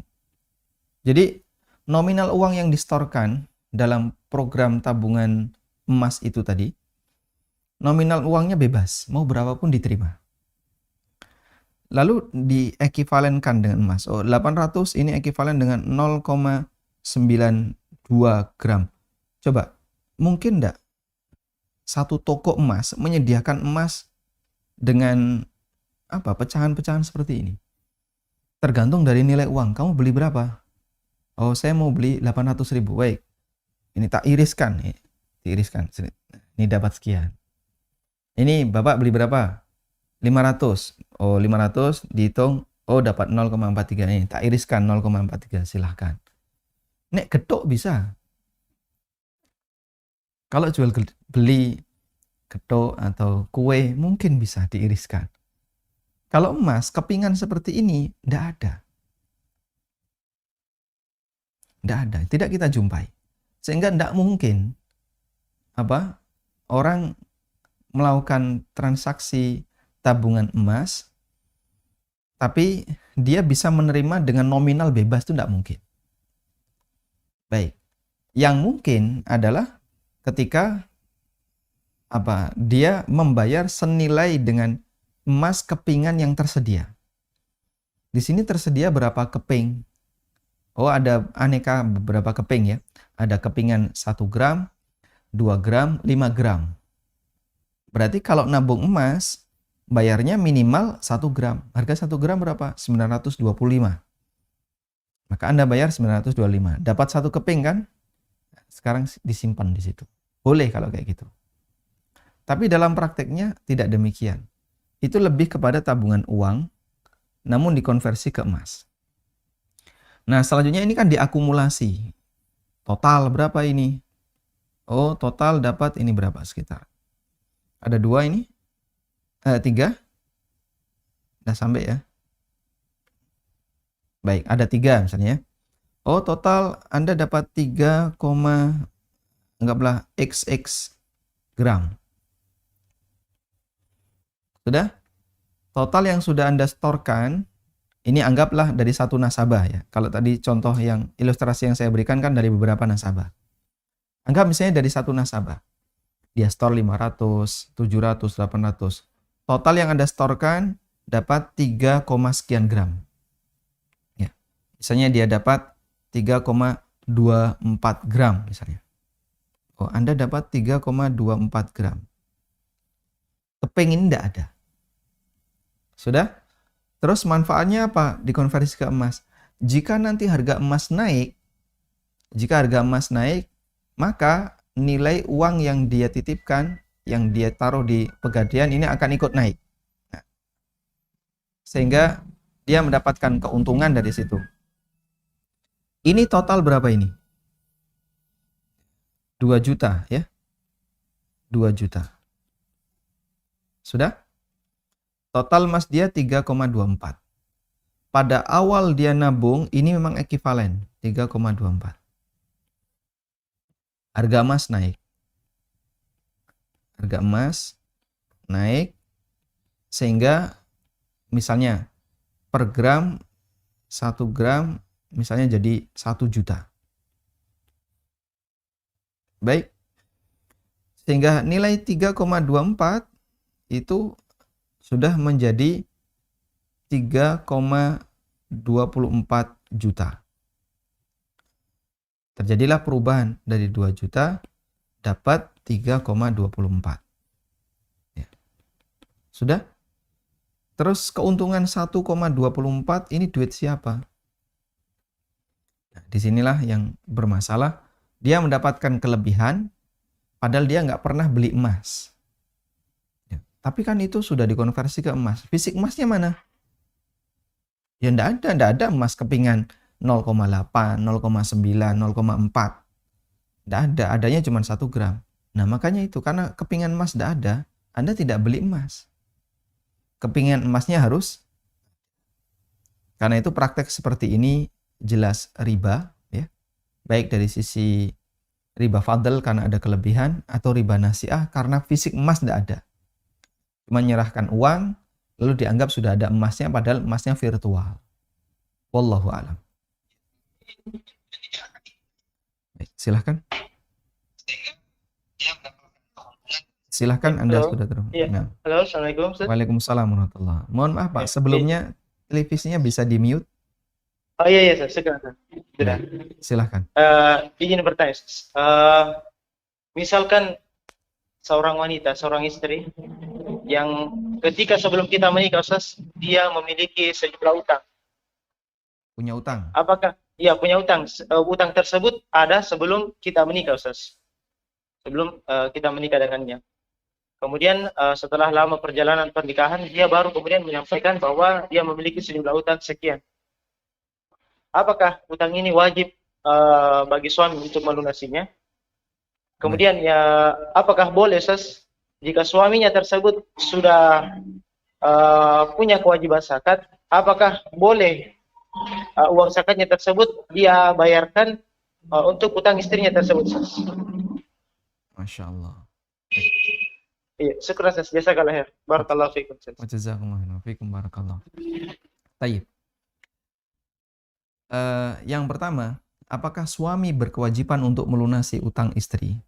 Jadi nominal uang yang distorkan dalam program tabungan emas itu tadi, nominal uangnya bebas, mau berapapun diterima. Lalu diekivalenkan dengan emas. 800 ini ekivalen dengan 0,92 gram. Coba, mungkin enggak satu toko emas menyediakan emas dengan pecahan-pecahan seperti ini? Tergantung dari nilai uang. Kamu beli berapa? Oh, saya mau beli 800.000. Baik. Ini tak iriskan. Diiriskan. Ini dapat sekian. Ini Bapak beli berapa? 500. Oh, 500 dihitung. Oh, dapat 0,43. Ini tak iriskan 0,43. Silahkan. Nek getok bisa. Kalau jual beli getok atau kue mungkin bisa diiriskan. Kalau emas, kepingan seperti ini tidak ada. Tidak ada. Tidak kita jumpai. Sehingga tidak mungkin orang melakukan transaksi tabungan emas, tapi dia bisa menerima dengan nominal bebas, itu tidak mungkin. Baik. Yang mungkin adalah ketika dia membayar senilai dengan emas kepingan yang tersedia. Di sini tersedia berapa keping? Oh, ada aneka beberapa keping ya. Ada kepingan 1 gram, 2 gram, 5 gram. Berarti kalau nabung emas, bayarnya minimal 1 gram. Harga 1 gram berapa? 925. Maka Anda bayar 925. Dapat 1 keping kan? Sekarang disimpan di situ. Boleh kalau kayak gitu. Tapi dalam prakteknya tidak demikian. Itu lebih kepada tabungan uang, namun dikonversi ke emas. Nah, selanjutnya ini kan diakumulasi. Total berapa ini? Oh, total dapat ini berapa sekitar? Ada 2 ini? 3? Udah sampai ya? Baik, ada 3 misalnya. Oh, total Anda dapat 3, anggaplah XX gram. Sudah? Total yang sudah Anda setorkan, ini anggaplah dari satu nasabah ya. Kalau tadi contoh yang ilustrasi yang saya berikan kan dari beberapa nasabah. Anggap misalnya dari satu nasabah. Dia store 500, 700, 800. Total yang Anda setorkan dapat 3, sekian gram. Ya. Misalnya dia dapat 3,24 gram misalnya. Oh, Anda dapat 3,24 gram. Keping ini tidak ada. Sudah? Terus manfaatnya apa? Dikonversi ke emas. Jika nanti harga emas naik, maka nilai uang yang dia titipkan, yang dia taruh di Pegadaian ini akan ikut naik. Nah, sehingga dia mendapatkan keuntungan dari situ. Ini total berapa ini? 2 juta ya. 2 juta. Sudah? Total emas dia 3,24. Pada awal dia nabung, ini memang ekivalen 3,24. Harga emas naik. Harga emas naik sehingga misalnya per gram 1 gram misalnya jadi 1 juta. Baik. Sehingga nilai 3,24 itu sudah menjadi 3,24 juta. Terjadilah perubahan dari 2 juta dapat 3,24. Ya. Sudah? Terus keuntungan 1,24 ini duit siapa? Nah, disinilah yang bermasalah. Dia mendapatkan kelebihan padahal dia nggak pernah beli emas. Ya. Tapi kan itu sudah dikonversi ke emas. Fisik emasnya mana? Ya nggak ada emas kepingan 0,8, 0,9, 0,4. Nggak ada, adanya cuma 1 gram. Nah makanya itu, karena kepingan emas nggak ada, Anda tidak beli emas. Kepingan emasnya harus, karena itu praktek seperti ini jelas riba, ya. Baik dari sisi riba fadl karena ada kelebihan, atau riba nasi'ah karena fisik emas nggak ada. Cuma menyerahkan uang, lalu dianggap sudah ada emasnya, padahal emasnya virtual. Wallahu a'lam. Silahkan. Silahkan Anda Halo. sudah terhubung. Iya. Nah. Halo, Assalamualaikum, Ustaz. Waalaikumsalam warahmatullahi. Mohon maaf Pak, sebelumnya televisinya bisa di-mute? Oh iya, Ustaz. Sekarang. Sudah. Silahkan. Izin bertanya, Ustaz. Misalkan seorang wanita, seorang istri yang ketika sebelum kita menikah, Ustaz, dia memiliki sejumlah utang. Punya utang? Apakah punya utang? Utang tersebut ada sebelum kita menikah, Ustaz. Sebelum kita menikah dengannya. Kemudian setelah lama perjalanan pernikahan, dia baru kemudian menyampaikan bahwa dia memiliki sejumlah utang sekian. Apakah utang ini wajib bagi suami untuk melunasinya? Kemudian apakah boleh, Ustaz, jika suaminya tersebut sudah punya kewajiban zakat, apakah boleh uang zakatnya tersebut dia bayarkan untuk utang istrinya tersebut, Ustaz? Masya Allah. Iya, syukur Ustaz. Jazakallah khair. Barakallahu fiikum. Wa jazakumullahu fiikum barakallah. Tayyib. Yang pertama, apakah suami berkewajiban untuk melunasi utang istri?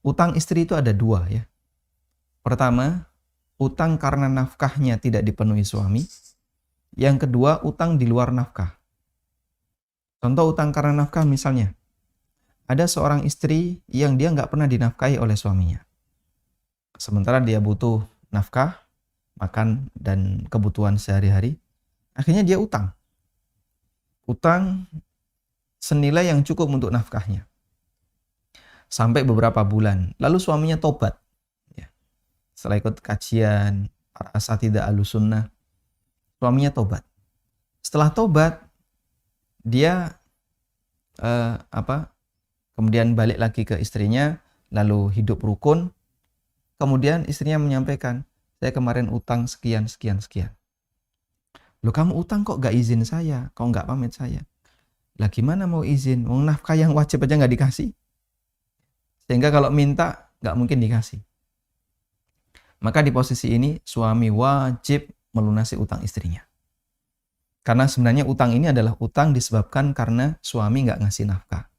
Utang istri itu ada dua ya. Pertama, utang karena nafkahnya tidak dipenuhi suami. Yang kedua, utang di luar nafkah. Contoh utang karena nafkah misalnya, ada seorang istri yang dia nggak pernah dinafkahi oleh suaminya. Sementara dia butuh nafkah, makan, dan kebutuhan sehari-hari. Akhirnya dia utang. Utang senilai yang cukup untuk nafkahnya. Sampai beberapa bulan. Lalu suaminya tobat. Ya. Setelah ikut kajian, para asatidzah Ahlussunnah, suaminya tobat. Setelah tobat, dia kemudian balik lagi ke istrinya, lalu hidup rukun. Kemudian istrinya menyampaikan, saya kemarin utang sekian. Loh, kamu utang kok gak izin saya, kok gak pamit saya? Lah gimana mau izin? Mau nafkah yang wajib aja gak dikasih. Sehingga kalau minta gak mungkin dikasih. Maka di posisi ini suami wajib melunasi utang istrinya. Karena sebenarnya utang ini adalah utang disebabkan karena suami gak ngasih nafkah.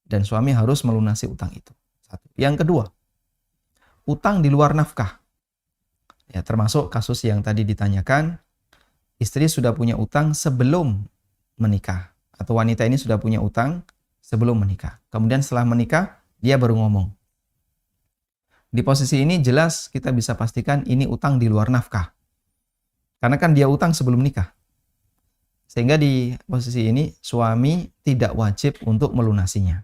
Dan suami harus melunasi utang itu. Satu. Yang kedua, utang di luar nafkah. Ya, termasuk kasus yang tadi ditanyakan, istri sudah punya utang sebelum menikah. Atau wanita ini sudah punya utang sebelum menikah. Kemudian setelah menikah, dia baru ngomong. Di posisi ini jelas kita bisa pastikan ini utang di luar nafkah. Karena kan dia utang sebelum nikah. Sehingga di posisi ini suami tidak wajib untuk melunasinya.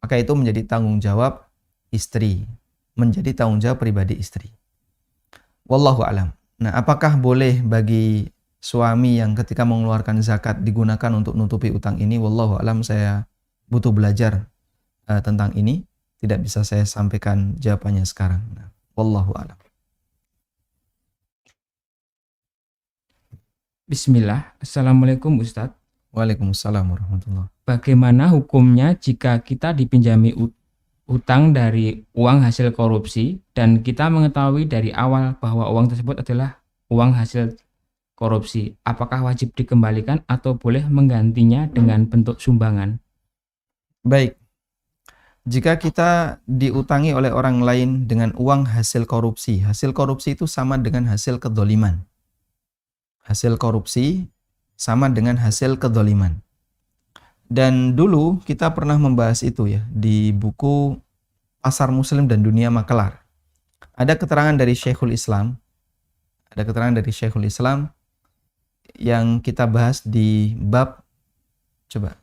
Maka itu menjadi tanggung jawab istri. Menjadi tanggung jawab pribadi istri. Wallahu alam. Nah, apakah boleh bagi suami yang ketika mengeluarkan zakat digunakan untuk nutupi utang ini? Wallahu alam, saya butuh belajar tentang ini. Tidak bisa saya sampaikan jawabannya sekarang. Nah, wallahu alam. Bismillah. Assalamualaikum Ustadz. Waalaikumsalam warahmatullahi. Bagaimana hukumnya jika kita dipinjami utang dari uang hasil korupsi dan kita mengetahui dari awal bahwa uang tersebut adalah uang hasil korupsi? Apakah wajib dikembalikan atau boleh menggantinya dengan bentuk sumbangan? Baik. Jika kita diutangi oleh orang lain dengan uang hasil korupsi itu sama dengan hasil kedzaliman. Hasil korupsi sama dengan hasil kedzaliman. Dan dulu kita pernah membahas itu ya di buku Pasar Muslim dan Dunia Makelar. Ada keterangan dari Syekhul Islam. Yang kita bahas di bab, coba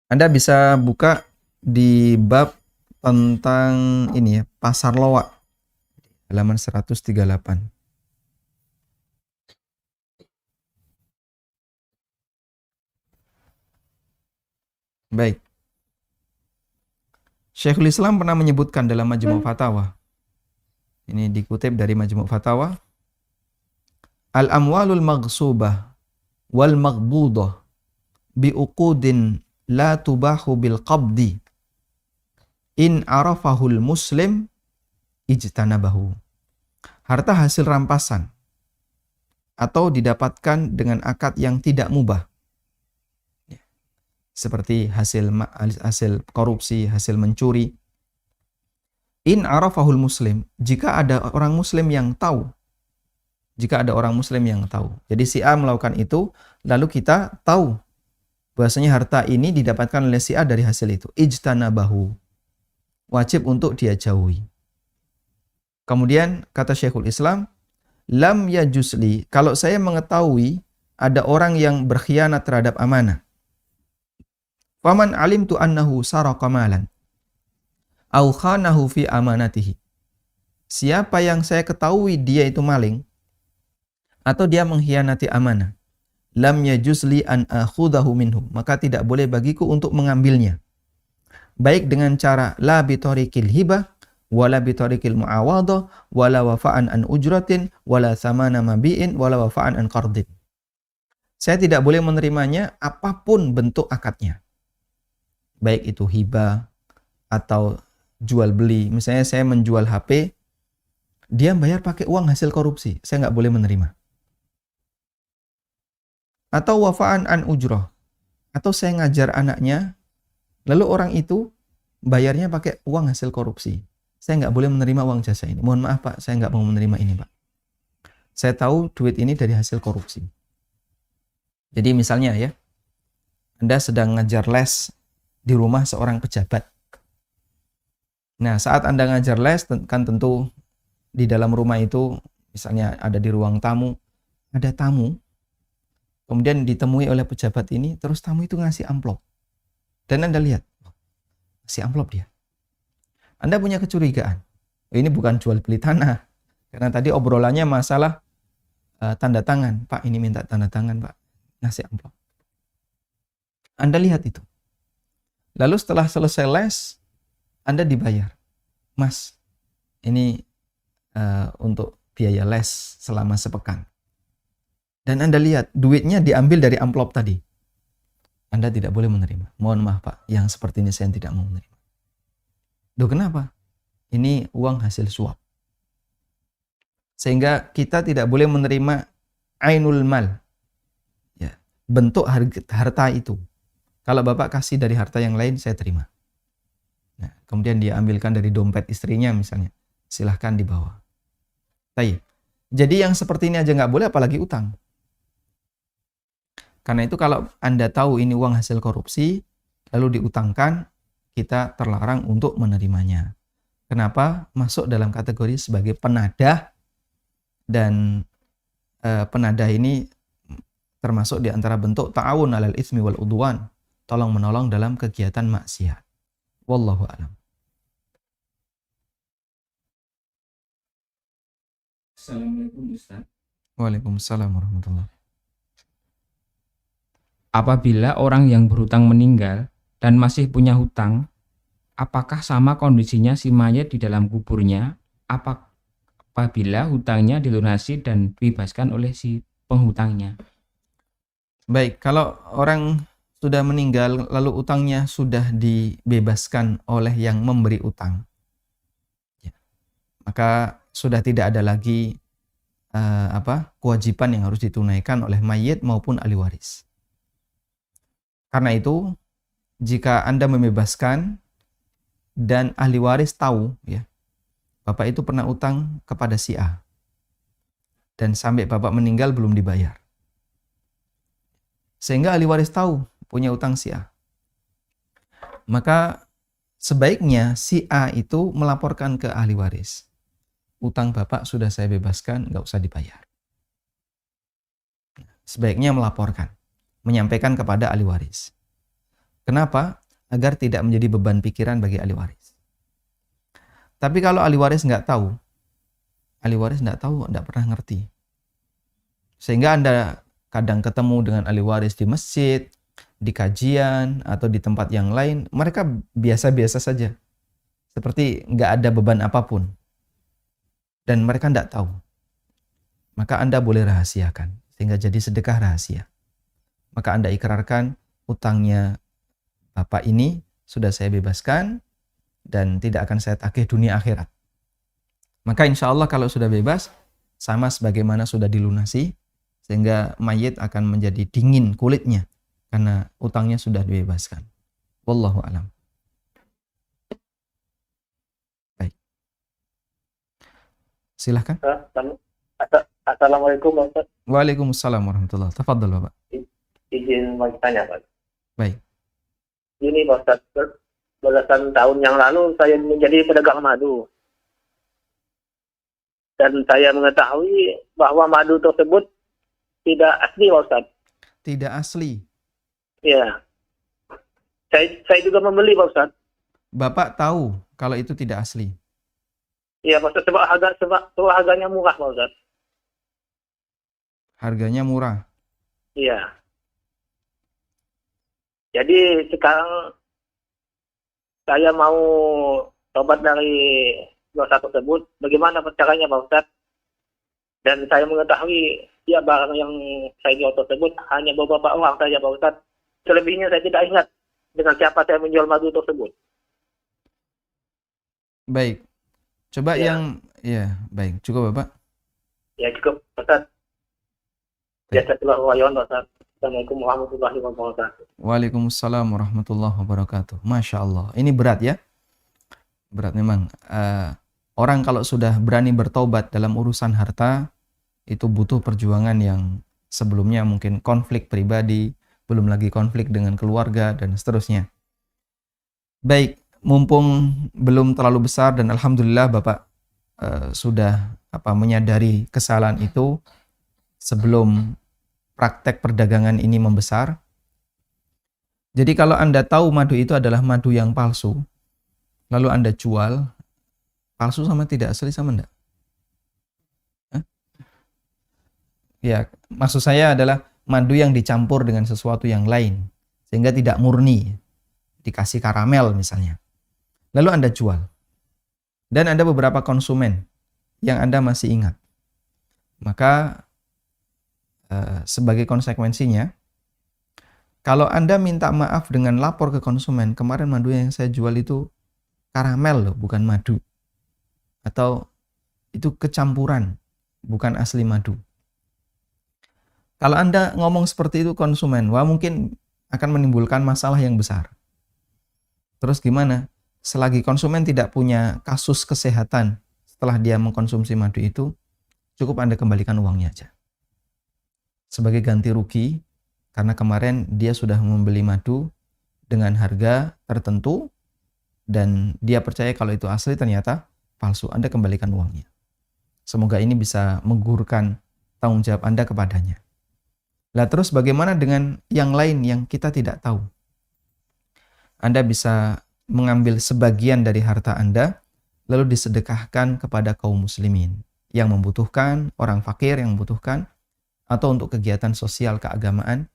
Anda bisa buka di bab tentang ini ya, pasar loak, halaman 138. Baik. Syekhul Islam pernah menyebutkan dalam Majmu' Fatawa. Ini dikutip dari Majmu' Fatawa. Al-amwalul maghsubah wal maghbudah biuqudin la tubahu bil qabdi in arafahul muslim ijtanabahu. Harta hasil rampasan atau didapatkan dengan akad yang tidak mubah. Seperti hasil korupsi, hasil mencuri. In arafahul muslim, jika ada orang muslim yang tahu. Jadi si A melakukan itu, lalu kita tahu bahwasanya harta ini didapatkan oleh si A dari hasil itu. Ijtanabahu. Wajib untuk dia jauhi. Kemudian kata Syekhul Islam, lam yajusli, kalau saya mengetahui ada orang yang berkhianat terhadap amanah. Faman alimtu annahu saraqa malan au khanahu fi amanatihi. Siapa yang saya ketahui dia itu maling atau dia mengkhianati amanah, lam yajusli an akhudahu minhu, maka tidak boleh bagiku untuk mengambilnya. Baik dengan cara la bi tariqil hibah wala bi tariqil muawadah wala wafa'an an ujratin wala thamana mabi'in wala wafa'an an qardin. Saya tidak boleh menerimanya apapun bentuk akadnya. Baik itu hibah atau jual beli. Misalnya saya menjual HP, dia bayar pakai uang hasil korupsi, saya nggak boleh menerima. Atau wafa'an an ujrah, atau saya ngajar anaknya, lalu orang itu bayarnya pakai uang hasil korupsi, saya nggak boleh menerima uang jasa ini. Mohon maaf Pak, saya nggak mau menerima ini Pak. Saya tahu duit ini dari hasil korupsi. Jadi misalnya ya, Anda sedang ngajar les di rumah seorang pejabat. Nah, saat Anda ngajar les, kan tentu di dalam rumah itu, misalnya ada di ruang tamu, ada tamu, kemudian ditemui oleh pejabat ini, terus tamu itu ngasih amplop. Dan Anda lihat, ngasih amplop dia. Anda punya kecurigaan, ini bukan jual beli tanah, karena tadi obrolannya masalah tanda tangan. Pak, ini minta tanda tangan Pak, ngasih amplop. Anda lihat itu. Lalu setelah selesai les, Anda dibayar. Mas, ini untuk biaya les selama sepekan. Dan Anda lihat, duitnya diambil dari amplop tadi. Anda tidak boleh menerima. Mohon maaf Pak, yang seperti ini saya tidak mau menerima. Duh, kenapa? Ini uang hasil suap. Sehingga kita tidak boleh menerima ainul mal. Ya, bentuk harta itu. Kalau Bapak kasih dari harta yang lain, saya terima. Nah, kemudian dia ambilkan dari dompet istrinya misalnya. Silahkan dibawa. Baik. Jadi yang seperti ini aja nggak boleh, apalagi utang. Karena itu kalau Anda tahu ini uang hasil korupsi, lalu diutangkan, kita terlarang untuk menerimanya. Kenapa? Masuk dalam kategori sebagai penadah. Dan penadah ini termasuk di antara bentuk ta'awun 'alal itsmi wal udwan. Tolong-menolong dalam kegiatan maksiat. Wallahu a'lam. Assalamualaikum Ustaz. Waalaikumsalam warahmatullahi. Apabila orang yang berhutang meninggal dan masih punya hutang, apakah sama kondisinya si mayat di dalam kuburnya apabila hutangnya dilunasi dan dibebaskan oleh si penghutangnya? Baik, kalau orang sudah meninggal lalu utangnya sudah dibebaskan oleh yang memberi utang, ya, maka sudah tidak ada lagi kewajiban yang harus ditunaikan oleh mayit maupun ahli waris. Karena itu, jika Anda membebaskan dan ahli waris tahu, ya, Bapak itu pernah utang kepada si A dan sampai Bapak meninggal belum dibayar, sehingga ahli waris tahu punya utang si A, maka sebaiknya si A itu melaporkan ke ahli waris, utang Bapak sudah saya bebaskan, nggak usah dibayar. Sebaiknya melaporkan, menyampaikan kepada ahli waris. Kenapa? Agar tidak menjadi beban pikiran bagi ahli waris. Tapi kalau ahli waris nggak tahu, nggak pernah ngerti, sehingga Anda kadang ketemu dengan ahli waris di masjid, di kajian, atau di tempat yang lain, mereka biasa-biasa saja. Seperti nggak ada beban apapun. Dan mereka nggak tahu. Maka Anda boleh rahasiakan, sehingga jadi sedekah rahasia. Maka Anda ikrarkan, utangnya Bapak ini sudah saya bebaskan, dan tidak akan saya tagih dunia akhirat. Maka insya Allah kalau sudah bebas, sama sebagaimana sudah dilunasi, sehingga mayit akan menjadi dingin kulitnya karena utangnya sudah dibebaskan. Wallahu a'lam. Baik. Silahkan. Assalamualaikum Pak Ustaz. Waalaikumsalam warahmatullahi wabarakatuh. Tafadhol Bapak. Izin mau tanya Pak. Baik. Ini Pak Ustaz, belasan tahun yang lalu saya menjadi pedagang madu. Dan saya mengetahui bahwa madu tersebut tidak asli Pak Ustaz. Tidak asli. Ya. Saya juga membeli Pak Ustaz. Bapak tahu kalau itu tidak asli. Iya Pak Ustaz, sebab harganya murah Pak Ustaz. Harganya murah. Iya. Jadi sekarang saya mau tobat dari dosa tersebut. Bagaimana caranya Pak Ustaz? Dan saya mengetahui ya barang yang saya jual tersebut hanya beberapa orang saja Pak Ustaz. Selebihnya saya tidak ingat dengan siapa saya menjual madu tersebut. Baik. Coba Ya. Baik. Cukup Bapak? Ya cukup Pak Ustaz. Jazakallahu Ustaz. Assalamualaikum warahmatullahi wabarakatuh. Waalaikumsalam warahmatullahi wabarakatuh. Masya Allah. Ini berat ya? Berat memang. Orang kalau sudah berani bertobat dalam urusan harta, itu butuh perjuangan yang sebelumnya mungkin konflik pribadi, belum lagi konflik dengan keluarga, dan seterusnya. Baik, mumpung belum terlalu besar dan Alhamdulillah Bapak sudah menyadari kesalahan itu sebelum praktek perdagangan ini membesar. Jadi kalau Anda tahu madu itu adalah madu yang palsu, lalu Anda jual, palsu sama tidak asli sama enggak? Ya, maksud saya adalah madu yang dicampur dengan sesuatu yang lain, sehingga tidak murni, dikasih karamel misalnya. Lalu Anda jual. Dan ada beberapa konsumen yang Anda masih ingat. Maka sebagai konsekuensinya, kalau Anda minta maaf dengan lapor ke konsumen, kemarin madu yang saya jual itu karamel loh, bukan madu. Atau itu kecampuran, bukan asli madu. Kalau Anda ngomong seperti itu konsumen, wah mungkin akan menimbulkan masalah yang besar. Terus gimana? Selagi konsumen tidak punya kasus kesehatan setelah dia mengkonsumsi madu itu, cukup Anda kembalikan uangnya aja. Sebagai ganti rugi, karena kemarin dia sudah membeli madu dengan harga tertentu, dan dia percaya kalau itu asli ternyata palsu. Anda kembalikan uangnya. Semoga ini bisa menggugurkan tanggung jawab Anda kepadanya. Lah terus bagaimana dengan yang lain yang kita tidak tahu? Anda bisa mengambil sebagian dari harta Anda, lalu disedekahkan kepada kaum muslimin yang membutuhkan, orang fakir yang membutuhkan, atau untuk kegiatan sosial keagamaan.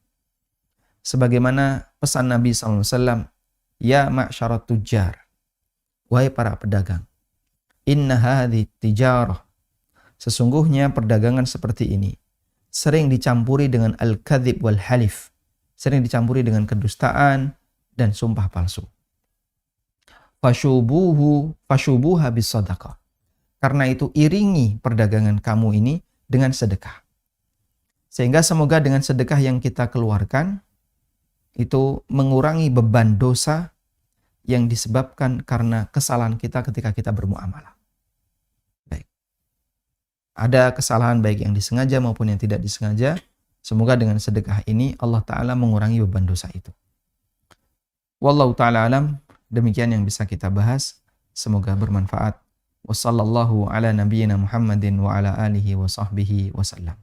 Sebagaimana pesan Nabi SAW, ya ma'syarat tujjar, wahai para pedagang, inna hadhi tijarah, sesungguhnya perdagangan seperti ini sering dicampuri dengan al-kadhib wal halif, sering dicampuri dengan kedustaan dan sumpah palsu. Fashubuha bis sadaqah, karena itu iringi perdagangan kamu ini dengan sedekah. Sehingga semoga dengan sedekah yang kita keluarkan itu mengurangi beban dosa yang disebabkan karena kesalahan kita ketika kita bermuamalah. Baik. Ada kesalahan baik yang disengaja maupun yang tidak disengaja. Semoga dengan sedekah ini Allah Ta'ala mengurangi beban dosa itu. Wallahu ta'ala alam. Demikian yang bisa kita bahas. Semoga bermanfaat. Wassallallahu ala nabiyyina Muhammadin wa ala alihi wa sahbihi wa sallam.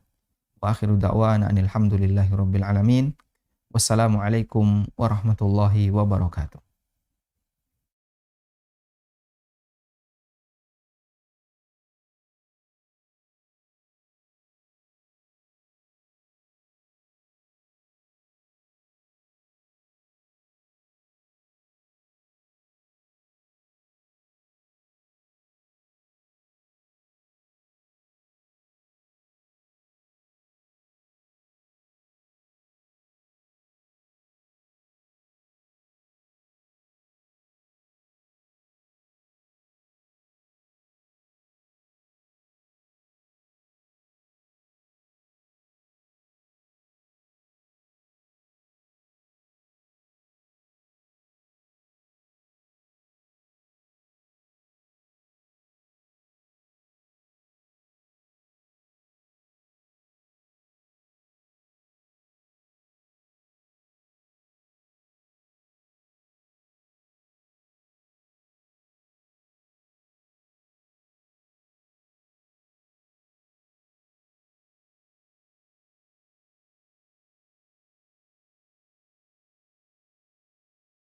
Wa akhiru da'wana anil hamdulillahi rabbil alamin. Wassalamualaikum warahmatullahi wabarakatuh.